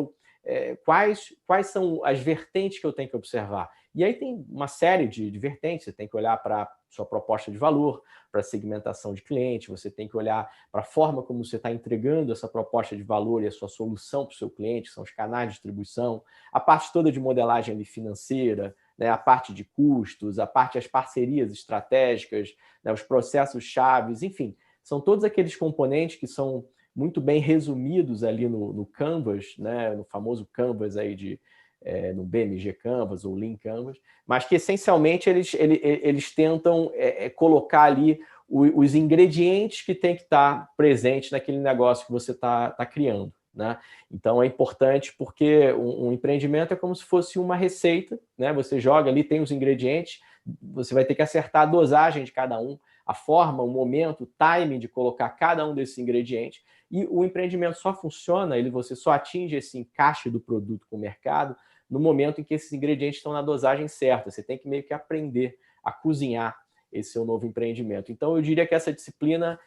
quais são as vertentes que eu tenho que observar? E aí tem uma série de vertentes. Você tem que olhar para a sua proposta de valor, para a segmentação de cliente, você tem que olhar para a forma como você está entregando essa proposta de valor e a sua solução para o seu cliente, que são os canais de distribuição, a parte toda de modelagem ali financeira, né, a parte de custos, as parcerias estratégicas, né, os processos chaves, enfim, são todos aqueles componentes que são muito bem resumidos ali no Canvas, né, no famoso Canvas aí no BMG Canvas ou Lean Canvas, mas que essencialmente eles tentam colocar ali os ingredientes que tem que estar presentes naquele negócio que você está criando. Né? Então é importante porque um empreendimento é como se fosse uma receita, né? Você joga ali, tem os ingredientes, você vai ter que acertar a dosagem de cada um, a forma, o momento, o timing de colocar cada um desses ingredientes, e o empreendimento só funciona, você só atinge esse encaixe do produto com o mercado no momento em que esses ingredientes estão na dosagem certa. Você tem que meio que aprender a cozinhar esse seu novo empreendimento. Então eu diria que essa disciplina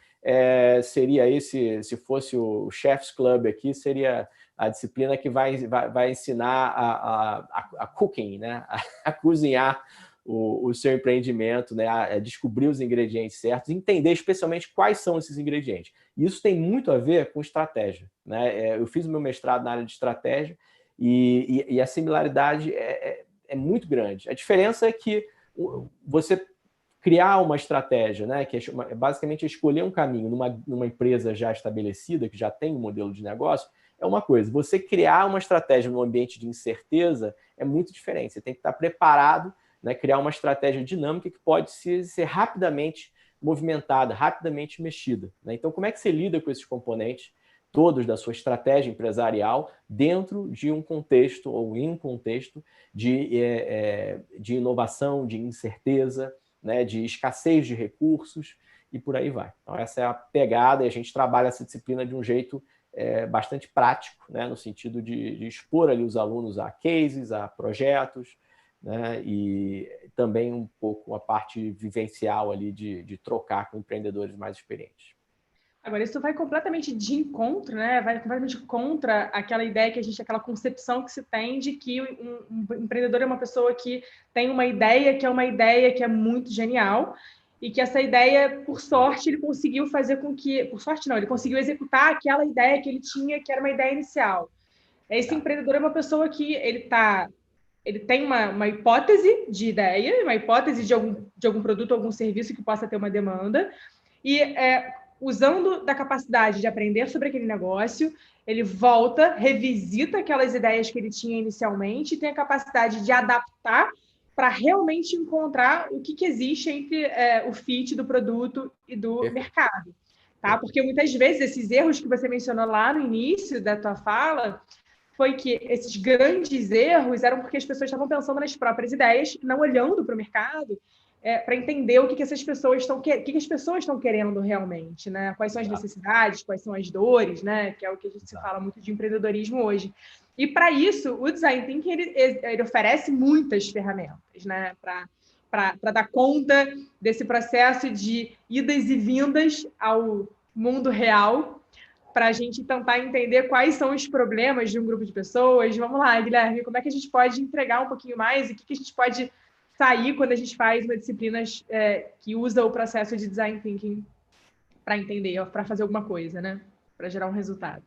seria se fosse o Chef's Club aqui, seria a disciplina que vai ensinar a cooking, né? A cozinhar o seu empreendimento, né? A descobrir os ingredientes certos, entender especialmente quais são esses ingredientes. E isso tem muito a ver com estratégia, né? Eu fiz o meu mestrado na área de estratégia e a similaridade é muito grande. A diferença é que você criar uma estratégia, né, que é basicamente escolher um caminho numa empresa já estabelecida, que já tem um modelo de negócio, é uma coisa. Você criar uma estratégia num ambiente de incerteza é muito diferente. Você tem que estar preparado, né, criar uma estratégia dinâmica que pode ser rapidamente movimentada, rapidamente mexida. Né? Então, como é que você lida com esses componentes todos da sua estratégia empresarial dentro de um contexto ou em um contexto de inovação, de incerteza, né, de escassez de recursos e por aí vai. Então, essa é a pegada e a gente trabalha essa disciplina de um jeito bastante prático, né, no sentido de expor ali os alunos a cases, a projetos, né, e também um pouco a parte vivencial ali de trocar com empreendedores mais experientes. Agora, isso vai completamente de encontro, né? Vai completamente contra aquela ideia aquela concepção que se tem de que um empreendedor é uma pessoa que tem uma ideia que é muito genial e que essa ideia, por sorte, ele conseguiu fazer com que... Por sorte, não, ele conseguiu executar aquela ideia que ele tinha, que era uma ideia inicial. Esse empreendedor é uma pessoa que ele tem uma hipótese de ideia, uma hipótese de algum produto, algum serviço que possa ter uma demanda, e usando da capacidade de aprender sobre aquele negócio, ele volta, revisita aquelas ideias que ele tinha inicialmente e tem a capacidade de adaptar para realmente encontrar o que existe entre o fit do produto e do mercado. Tá? Porque muitas vezes esses erros que você mencionou lá no início da tua fala foi que esses grandes erros eram porque as pessoas estavam pensando nas próprias ideias, não olhando para o mercado, para entender o que essas pessoas estão querendo realmente, né? Quais são as necessidades, quais são as dores, né? Que é o que a gente se fala muito de empreendedorismo hoje. E para isso, o Design Thinking ele oferece muitas ferramentas, né? Para dar conta desse processo de idas e vindas ao mundo real, para a gente tentar entender quais são os problemas de um grupo de pessoas. Vamos lá, Guilherme, como é que a gente pode entregar um pouquinho mais e o que a gente pode sair quando a gente faz uma disciplina que usa o processo de Design Thinking para entender, para fazer alguma coisa, né? Para gerar um resultado.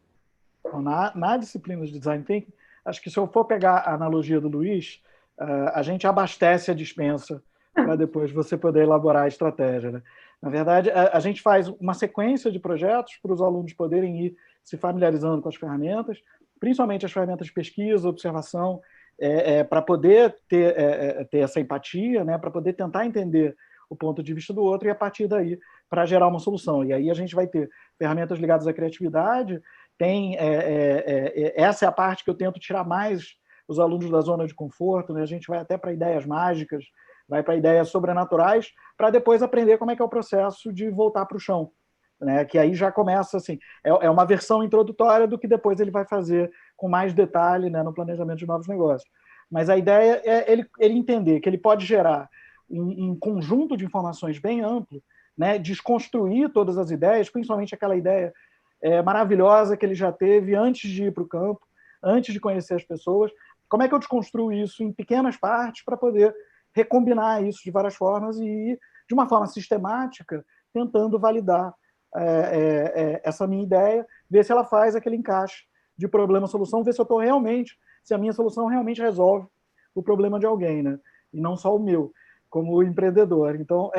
Então, na disciplina de Design Thinking, acho que se eu for pegar a analogia do Luiz, a gente abastece a despensa para depois você poder elaborar a estratégia. Né? Na verdade, a gente faz uma sequência de projetos para os alunos poderem ir se familiarizando com as ferramentas, principalmente as ferramentas de pesquisa, observação, para poder ter essa empatia, né? Para poder tentar entender o ponto de vista do outro e, a partir daí, para gerar uma solução. E aí a gente vai ter ferramentas ligadas à criatividade, essa é a parte que eu tento tirar mais os alunos da zona de conforto, né? A gente vai até para ideias mágicas, vai para ideias sobrenaturais, para depois aprender como é que é o processo de voltar para o chão, né? Que aí já começa assim, é uma versão introdutória do que depois ele vai fazer com mais detalhe, né, no planejamento de novos negócios. Mas a ideia é ele entender que ele pode gerar um conjunto de informações bem amplo, né, desconstruir todas as ideias, principalmente aquela ideia maravilhosa que ele já teve antes de ir para o campo, antes de conhecer as pessoas. Como é que eu desconstruo isso em pequenas partes para poder recombinar isso de várias formas e ir, de uma forma sistemática, tentando validar essa minha ideia, ver se ela faz aquele encaixe de problema-solução, ver se eu estou realmente, se a minha solução realmente resolve o problema de alguém, né? E não só o meu, como empreendedor. Então,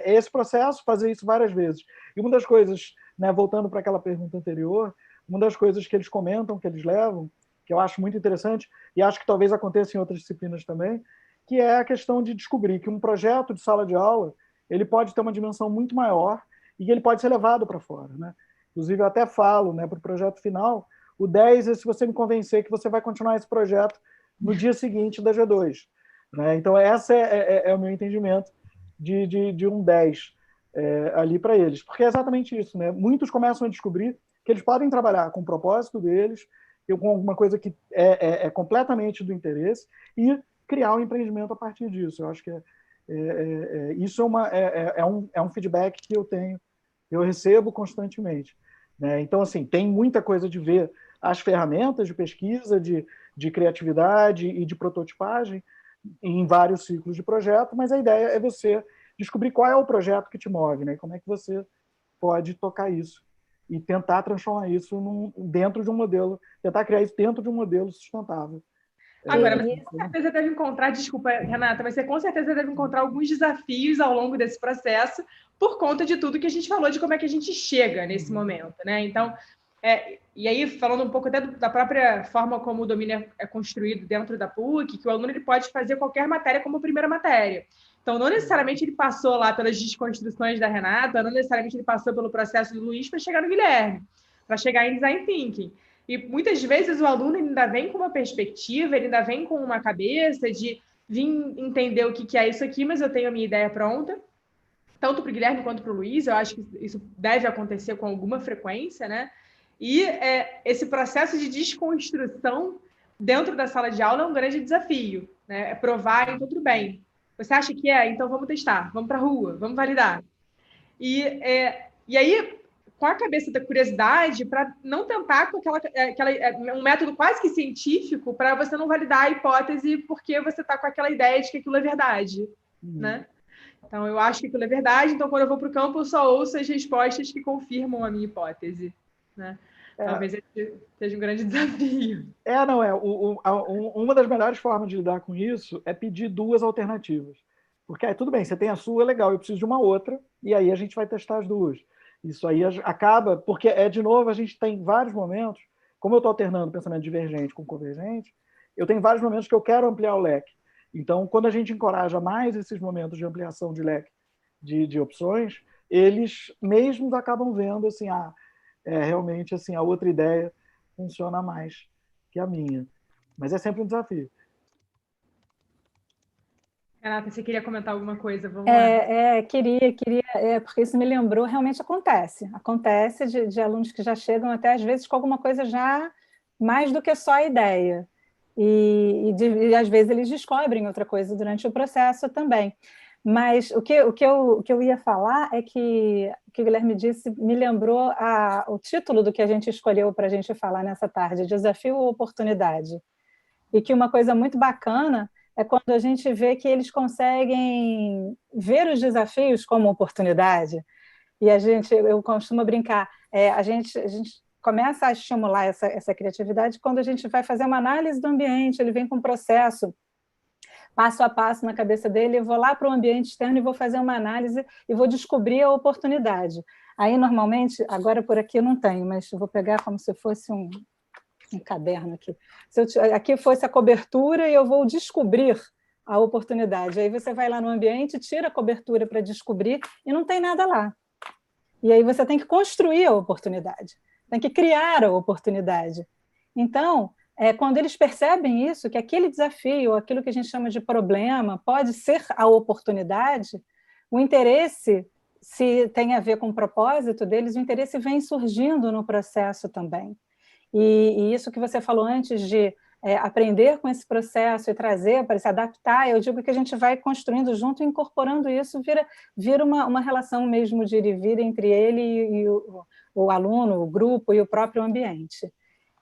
esse processo, fazer isso várias vezes. E uma das coisas, né, voltando para aquela pergunta anterior, uma das coisas que eles comentam, que eles levam, que eu acho muito interessante, e acho que talvez aconteça em outras disciplinas também, que é a questão de descobrir que um projeto de sala de aula ele pode ter uma dimensão muito maior e ele pode ser levado para fora, né? Inclusive, eu até falo, né, para o projeto final, o 10 é se você me convencer que você vai continuar esse projeto no dia seguinte da G2. Né? Então, esse é o meu entendimento de um 10 ali para eles. Porque é exatamente isso. Né? Muitos começam a descobrir que eles podem trabalhar com o propósito deles, com alguma coisa que é completamente do interesse, e criar um empreendimento a partir disso. Eu acho que isso é um feedback que eu tenho, eu recebo constantemente. Né? Então, assim, tem muita coisa de ver as ferramentas de pesquisa, de criatividade e de prototipagem em vários ciclos de projeto, mas a ideia é você descobrir qual é o projeto que te move, né? Como é que você pode tocar isso e tentar transformar isso dentro de um modelo, tentar criar isso dentro de um modelo sustentável. Agora, você com certeza deve encontrar, desculpa, Renata, mas você com certeza deve encontrar alguns desafios ao longo desse processo por conta de tudo que a gente falou, de como é que a gente chega nesse momento, né? Então, e aí, falando um pouco até da própria forma como o domínio é construído dentro da PUC, que o aluno ele pode fazer qualquer matéria como primeira matéria. Então, não necessariamente ele passou lá pelas desconstruções da Renata, não necessariamente ele passou pelo processo do Luiz para chegar no Guilherme, para chegar em Design Thinking. E muitas vezes o aluno ainda vem com uma perspectiva, ele ainda vem com uma cabeça de vir entender o que é isso aqui, mas eu tenho a minha ideia pronta, tanto para o Guilherme quanto para o Luiz. Eu acho que isso deve acontecer com alguma frequência, né? E esse processo de desconstrução dentro da sala de aula é um grande desafio, né? É provar, então tudo bem. Você acha que então vamos testar, vamos para a rua, vamos validar. E aí, com a cabeça da curiosidade, para não tentar com um método quase que científico para você não validar a hipótese porque você está com aquela ideia de que aquilo é verdade, né? Então, eu acho que aquilo é verdade, então quando eu vou para o campo eu só ouço as respostas que confirmam a minha hipótese, né? Talvez seja um grande desafio. Uma das melhores formas de lidar com isso é pedir duas alternativas. Porque tudo bem, você tem a sua, legal, eu preciso de uma outra, e aí a gente vai testar as duas. Isso aí acaba, porque, de novo, a gente tem vários momentos, como eu estou alternando pensamento divergente com convergente, eu tenho vários momentos que eu quero ampliar o leque. Então, quando a gente encoraja mais esses momentos de ampliação de leque de opções, eles mesmos acabam vendo assim, realmente assim, a outra ideia funciona mais que a minha. Mas é sempre um desafio. Renata, você queria comentar alguma coisa? Vamos lá. Queria, porque isso me lembrou, realmente acontece. Acontece de alunos que já chegam até, às vezes, com alguma coisa já mais do que só a ideia. E às vezes, eles descobrem outra coisa durante o processo também. Mas o que eu ia falar é que o que o Guilherme disse me lembrou o título do que a gente escolheu para a gente falar nessa tarde, Desafio ou Oportunidade. E que uma coisa muito bacana é quando a gente vê que eles conseguem ver os desafios como oportunidade. E eu costumo brincar, a gente começa a estimular essa criatividade quando a gente vai fazer uma análise do ambiente, ele vem com um processo, passo a passo na cabeça dele, eu vou lá para o ambiente externo e vou fazer uma análise e vou descobrir a oportunidade. Aí, normalmente, agora por aqui eu não tenho, mas eu vou pegar como se fosse um caderno aqui. Aqui fosse a cobertura e eu vou descobrir a oportunidade. Aí você vai lá no ambiente, tira a cobertura para descobrir e não tem nada lá. E aí você tem que construir a oportunidade, tem que criar a oportunidade. Então, quando eles percebem isso, que aquele desafio, aquilo que a gente chama de problema, pode ser a oportunidade, o interesse, se tem a ver com o propósito deles, o interesse vem surgindo no processo também. E isso que você falou antes de aprender com esse processo e trazer para se adaptar, eu digo que a gente vai construindo junto e incorporando isso, vira uma relação mesmo de ir e vir entre ele e o aluno, o grupo e o próprio ambiente.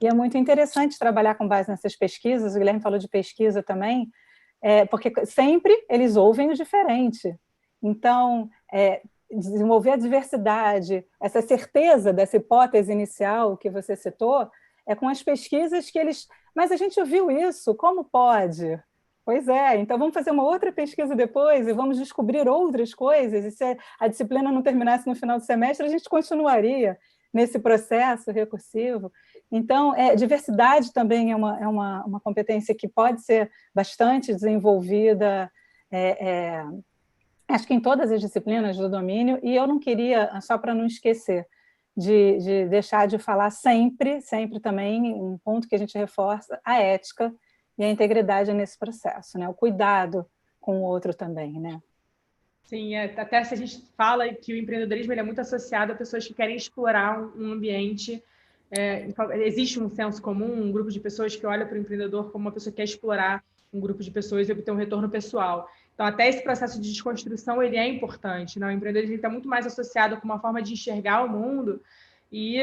E é muito interessante trabalhar com base nessas pesquisas, o Guilherme falou de pesquisa também, porque sempre eles ouvem o diferente. Então, desenvolver a diversidade, essa certeza dessa hipótese inicial que você citou, é com as pesquisas que eles... Mas a gente ouviu isso, como pode? Pois é, então vamos fazer uma outra pesquisa depois e vamos descobrir outras coisas, e se a disciplina não terminasse no final do semestre, a gente continuaria nesse processo recursivo. Então, diversidade também é uma competência que pode ser bastante desenvolvida, acho que em todas as disciplinas do domínio, e eu não queria, só para não esquecer, de deixar de falar sempre também, um ponto que a gente reforça, a ética e a integridade nesse processo, né? O cuidado com o outro também, né? Sim, até se a gente fala que o empreendedorismo ele é muito associado a pessoas que querem explorar um ambiente, existe um senso comum, um grupo de pessoas que olha para o empreendedor como uma pessoa que quer explorar um grupo de pessoas e obter um retorno pessoal. Então, até esse processo de desconstrução, ele é importante, né? O empreendedorismo está muito mais associado com uma forma de enxergar o mundo e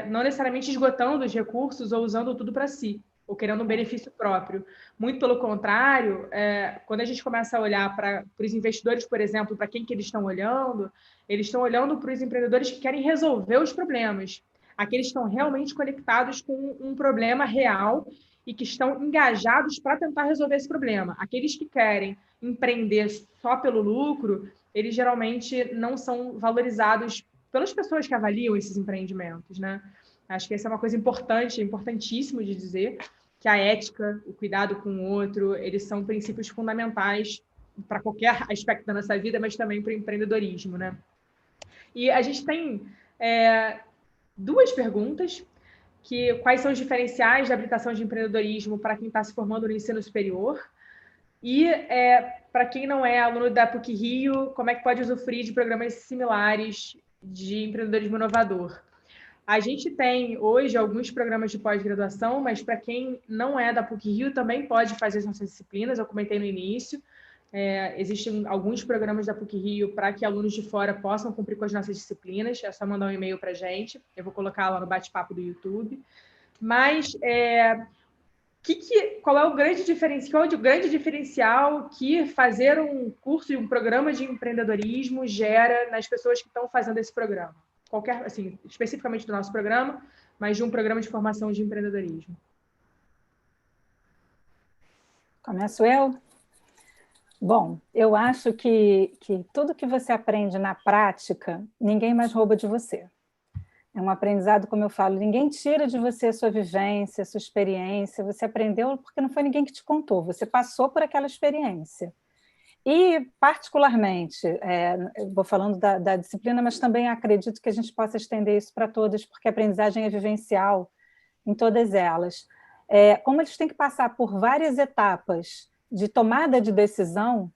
não necessariamente esgotando os recursos ou usando tudo para si, ou querendo um benefício próprio. Muito pelo contrário, quando a gente começa a olhar para os investidores, por exemplo, para quem que eles estão olhando para os empreendedores que querem resolver os problemas, aqueles que estão realmente conectados com um problema real e que estão engajados para tentar resolver esse problema. Aqueles que querem empreender só pelo lucro, eles geralmente não são valorizados pelas pessoas que avaliam esses empreendimentos, né? Acho que essa é uma coisa importante, importantíssimo de dizer, que a ética, o cuidado com o outro, eles são princípios fundamentais para qualquer aspecto da nossa vida, mas também para o empreendedorismo, né? E a gente tem duas perguntas, quais são os diferenciais da habilitação de empreendedorismo para quem está se formando no ensino superior e para quem não é aluno da PUC-Rio, como é que pode usufruir de programas similares de empreendedorismo inovador. A gente tem hoje alguns programas de pós-graduação, mas para quem não é da PUC-Rio também pode fazer as nossas disciplinas, eu comentei no início. Existem alguns programas da PUC-Rio para que alunos de fora possam cumprir com as nossas disciplinas, é só mandar um e-mail para a gente, eu vou colocar lá no bate-papo do YouTube. Mas qual é o grande diferencial que fazer um curso e um programa de empreendedorismo gera nas pessoas que estão fazendo esse programa? Assim, especificamente do nosso programa, mas de um programa de formação de empreendedorismo. Começo eu? Bom, eu acho que tudo que você aprende na prática, ninguém mais rouba de você. É um aprendizado, como eu falo, ninguém tira de você a sua vivência, a sua experiência, você aprendeu porque não foi ninguém que te contou, você passou por aquela experiência. E, particularmente, eu vou falando da disciplina, mas também acredito que a gente possa estender isso para todas, porque a aprendizagem é vivencial em todas elas. Como eles têm que passar por várias etapas de tomada de decisão,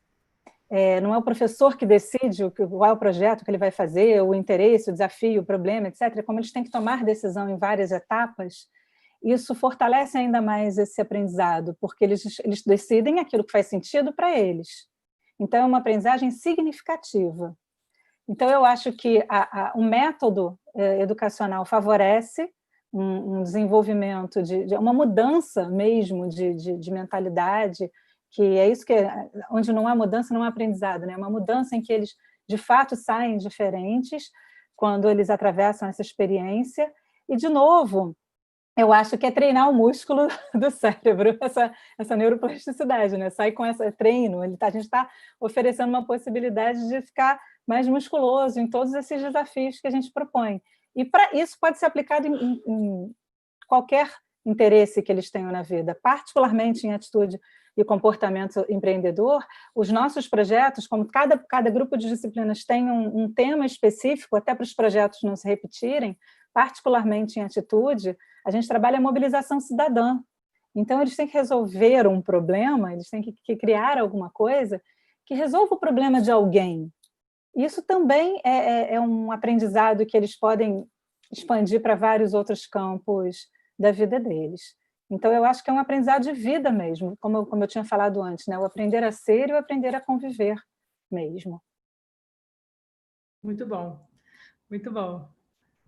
não é o professor que decide qual é o projeto que ele vai fazer, o interesse, o desafio, o problema, etc. Como eles têm que tomar decisão em várias etapas, isso fortalece ainda mais esse aprendizado, porque eles decidem aquilo que faz sentido para eles. Então, é uma aprendizagem significativa. Então, eu acho que o método educacional favorece um desenvolvimento, uma mudança mesmo de mentalidade, que é isso onde não há mudança, não há aprendizado, né? Uma mudança em que eles, de fato, saem diferentes quando eles atravessam essa experiência. E, de novo, eu acho que é treinar o músculo do cérebro, essa neuroplasticidade, né? Sai com esse treino, a gente está oferecendo uma possibilidade de ficar mais musculoso em todos esses desafios que a gente propõe. E isso pode ser aplicado em qualquer interesse que eles tenham na vida, particularmente em atitude e comportamento empreendedor, os nossos projetos, como cada grupo de disciplinas tem um tema específico, até para os projetos não se repetirem, particularmente em atitude, a gente trabalha a mobilização cidadã. Então, eles têm que resolver um problema, eles têm que criar alguma coisa que resolva o problema de alguém. Isso também é um aprendizado que eles podem expandir para vários outros campos da vida deles. Então, eu acho que é um aprendizado de vida mesmo, como eu tinha falado antes, né? O aprender a ser e o aprender a conviver mesmo. Muito bom, muito bom.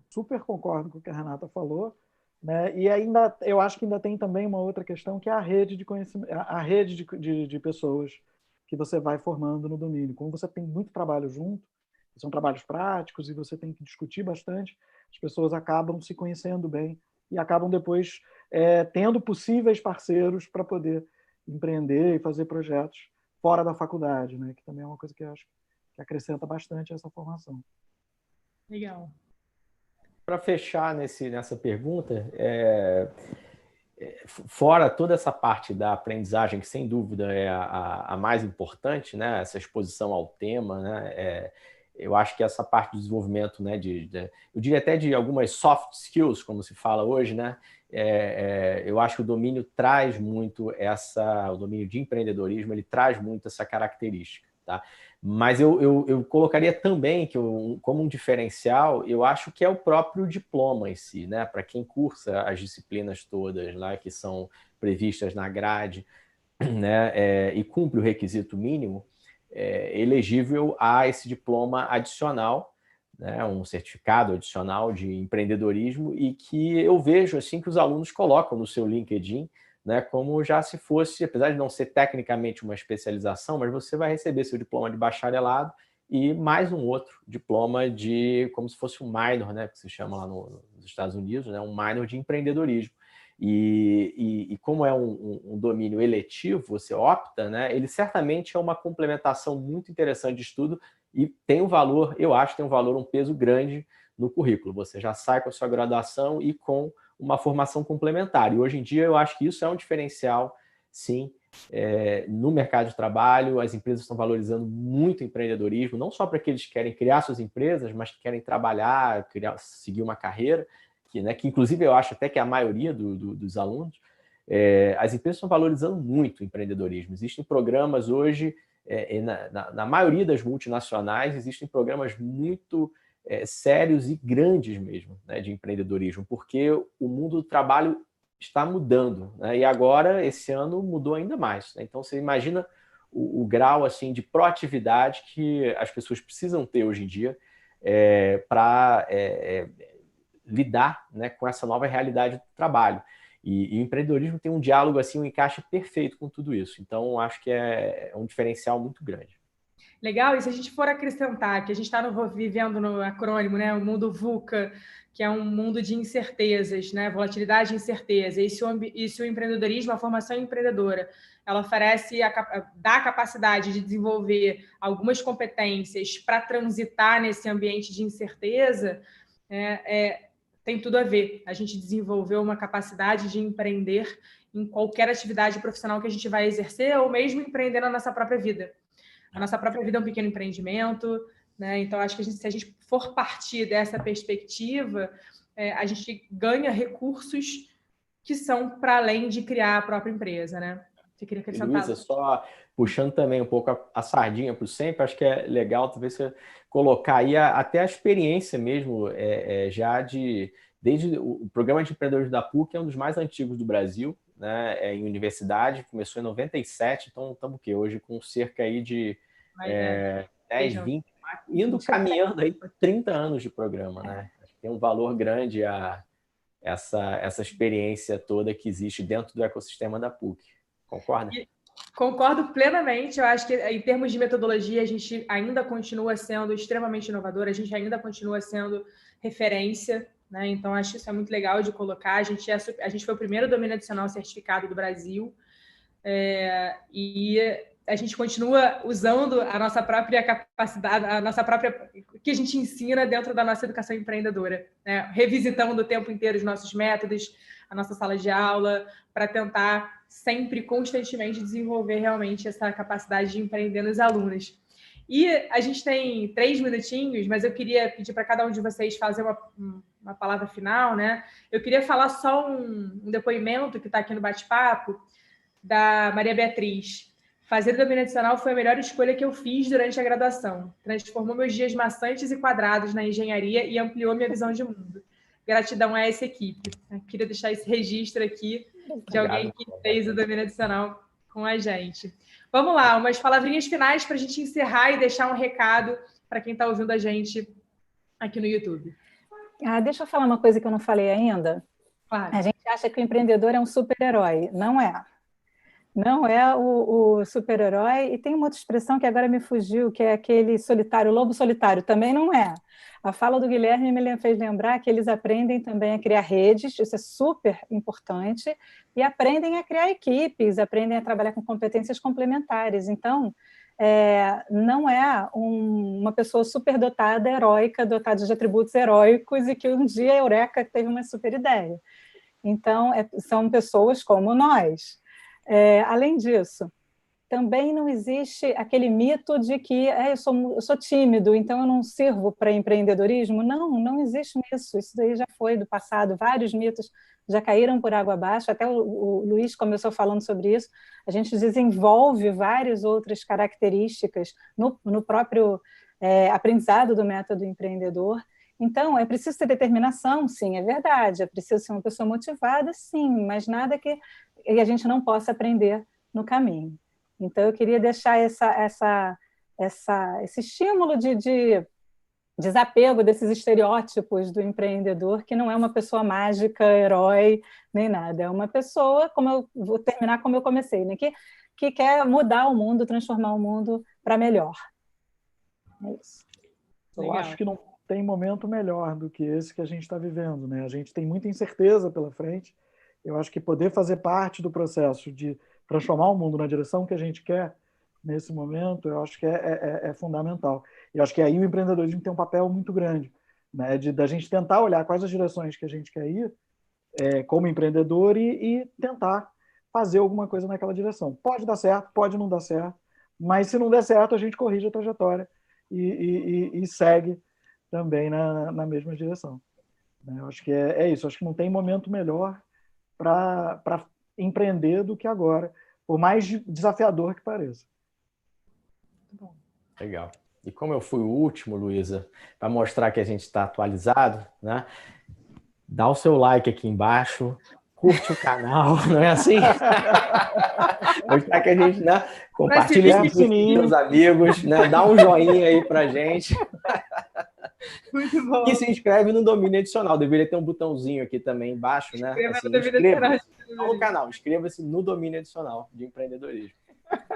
Super concordo com o que a Renata falou, né? E ainda, eu acho que ainda tem também uma outra questão, que é a rede de conhecimento, a rede de pessoas que você vai formando no domínio. Como você tem muito trabalho junto, são trabalhos práticos e você tem que discutir bastante, as pessoas acabam se conhecendo bem e acabam depois tendo possíveis parceiros para poder empreender e fazer projetos fora da faculdade, né? Que também é uma coisa que eu acho que acrescenta bastante essa formação. Legal. Para fechar nessa pergunta, fora toda essa parte da aprendizagem, que sem dúvida é a mais importante, né? Essa exposição ao tema, né? Eu acho que essa parte do desenvolvimento, né, eu diria até de algumas soft skills, como se fala hoje, né? Eu acho que o domínio traz muito o domínio de empreendedorismo, ele traz muito essa característica, tá? Mas eu colocaria também que como um diferencial, eu acho que é o próprio diploma em si, né? Para quem cursa as disciplinas todas lá que são previstas na grade, né? E cumpre o requisito mínimo, elegível a esse diploma adicional, né, um certificado adicional de empreendedorismo, e que eu vejo assim que os alunos colocam no seu LinkedIn, né, como já se fosse, apesar de não ser tecnicamente uma especialização, mas você vai receber seu diploma de bacharelado e mais um outro diploma como se fosse um minor, né, que se chama lá nos Estados Unidos, né, um minor de empreendedorismo. E como é um domínio eletivo, você opta, né, ele certamente é uma complementação muito interessante de estudo e tem um valor, eu acho que tem um peso grande no currículo. Você já sai com a sua graduação e com uma formação complementar. E hoje em dia eu acho que isso é um diferencial, sim, no mercado de trabalho. As empresas estão valorizando muito o empreendedorismo, não só para aqueles que querem criar suas empresas, mas que querem trabalhar, seguir uma carreira, que inclusive eu acho até que é a maioria dos alunos. As empresas estão valorizando muito o empreendedorismo. Existem programas hoje, na maioria das multinacionais, existem programas muito sérios e grandes mesmo, né, de empreendedorismo, porque o mundo do trabalho está mudando, né, e agora, esse ano, mudou ainda mais, né? Então, você imagina o grau assim, de proatividade que as pessoas precisam ter hoje em dia para lidar, né, com essa nova realidade do trabalho. E o empreendedorismo tem um diálogo, assim, um encaixe perfeito com tudo isso. Então, acho que é um diferencial muito grande. Legal, e se a gente for acrescentar que a gente está vivendo no acrônimo, né, o mundo VUCA, que é um mundo de incertezas, né, volatilidade e incerteza, e se o empreendedorismo, a formação empreendedora, ela oferece, dá a capacidade de desenvolver algumas competências para transitar nesse ambiente de incerteza, tem tudo a ver. A gente desenvolveu uma capacidade de empreender em qualquer atividade profissional que a gente vai exercer, ou mesmo empreender na nossa própria vida. A nossa própria vida é um pequeno empreendimento, né? Então, acho que se a gente for partir dessa perspectiva, a gente ganha recursos que são para além de criar a própria empresa, né? Você queria acrescentar? Luísa, só puxando também um pouco a sardinha para o sempre, acho que é legal talvez você colocar aí até a experiência mesmo, desde o programa de empreendedorismo da PUC é um dos mais antigos do Brasil, né, em universidade, começou em 97, então estamos hoje com cerca aí de 10, 20, caminhando aí para 30 anos de programa, né? Acho que tem um valor grande essa experiência toda que existe dentro do ecossistema da PUC. Concorda? Concordo plenamente. Eu acho que, em termos de metodologia, a gente ainda continua sendo extremamente inovador, a gente ainda continua sendo referência, né? Então, acho que isso é muito legal de colocar. A gente foi o primeiro domínio adicional certificado do Brasil, e a gente continua usando a nossa própria capacidade, o que a gente ensina dentro da nossa educação empreendedora, né? Revisitando o tempo inteiro os nossos métodos, a nossa sala de aula, para tentar sempre, constantemente, desenvolver realmente essa capacidade de empreender nos alunos. E a gente tem 3 minutinhos, mas eu queria pedir para cada um de vocês fazer uma palavra final, né? Eu queria falar só um depoimento que está aqui no bate-papo, da Maria Beatriz. Fazer domínio adicional foi a melhor escolha que eu fiz durante a graduação. Transformou meus dias maçantes e quadrados na engenharia e ampliou minha visão de mundo. Gratidão a essa equipe. Eu queria deixar esse registro aqui de alguém que fez o domínio adicional com a gente. Vamos lá, umas palavrinhas finais para a gente encerrar e deixar um recado para quem está ouvindo a gente aqui no YouTube. Deixa eu falar uma coisa que eu não falei ainda. Claro. A gente acha que o empreendedor é um super-herói. Não é. Não é o super-herói. E tem uma outra expressão que agora me fugiu, que é aquele solitário, lobo solitário. Também não é. A fala do Guilherme me fez lembrar que eles aprendem também a criar redes, isso é super importante, e aprendem a criar equipes, aprendem a trabalhar com competências complementares. Então, não é uma pessoa superdotada, heróica, dotada de atributos heróicos, e que um dia, eureka, teve uma super ideia. Então, são pessoas como nós. Além disso, também não existe aquele mito de que eu sou tímido, então eu não sirvo para empreendedorismo. Não existe isso. Isso daí já foi do passado. Vários mitos já caíram por água abaixo. Até o Luiz começou falando sobre isso. A gente desenvolve várias outras características no próprio aprendizado do método empreendedor. Então, é preciso ter determinação, sim, é verdade. É preciso ser uma pessoa motivada, sim, mas nada que a gente não possa aprender no caminho. Então, eu queria deixar esse estímulo de desapego desses estereótipos do empreendedor, que não é uma pessoa mágica, herói, nem nada. É uma pessoa, vou terminar como eu comecei, né? que quer mudar o mundo, transformar o mundo para melhor. É isso. Eu acho que não tem momento melhor do que esse que a gente está vivendo, né? A gente tem muita incerteza pela frente. Eu acho que poder fazer parte do processo de transformar o mundo na direção que a gente quer nesse momento, eu acho que é fundamental. E eu acho que aí o empreendedorismo tem um papel muito grande, né? Da gente tentar olhar quais as direções que a gente quer ir como empreendedor e tentar fazer alguma coisa naquela direção. Pode dar certo, pode não dar certo, mas se não der certo, a gente corrige a trajetória e segue também na mesma direção. Eu acho que é isso. Eu acho que não tem momento melhor para empreender do que agora, por mais desafiador que pareça. Legal. E como eu fui o último, Luísa, para mostrar que a gente está atualizado, né? Dá o seu like aqui embaixo, curte o canal, não é assim? Mostrar que a gente, né, compartilha com os amigos, né? Dá um joinha aí pra gente. Muito bom. E se inscreve no Domínio Adicional. Deveria ter um botãozinho aqui também embaixo, né? Inscreva-se no canal. Inscreva-se no Domínio Adicional de Empreendedorismo.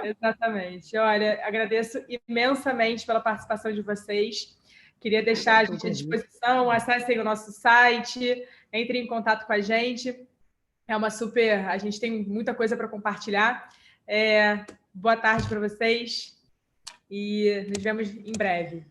Exatamente. Olha, agradeço imensamente pela participação de vocês. Queria deixar a gente à disposição. Acessem o nosso site, entrem em contato com a gente. A gente tem muita coisa para compartilhar. Boa tarde para vocês e nos vemos em breve.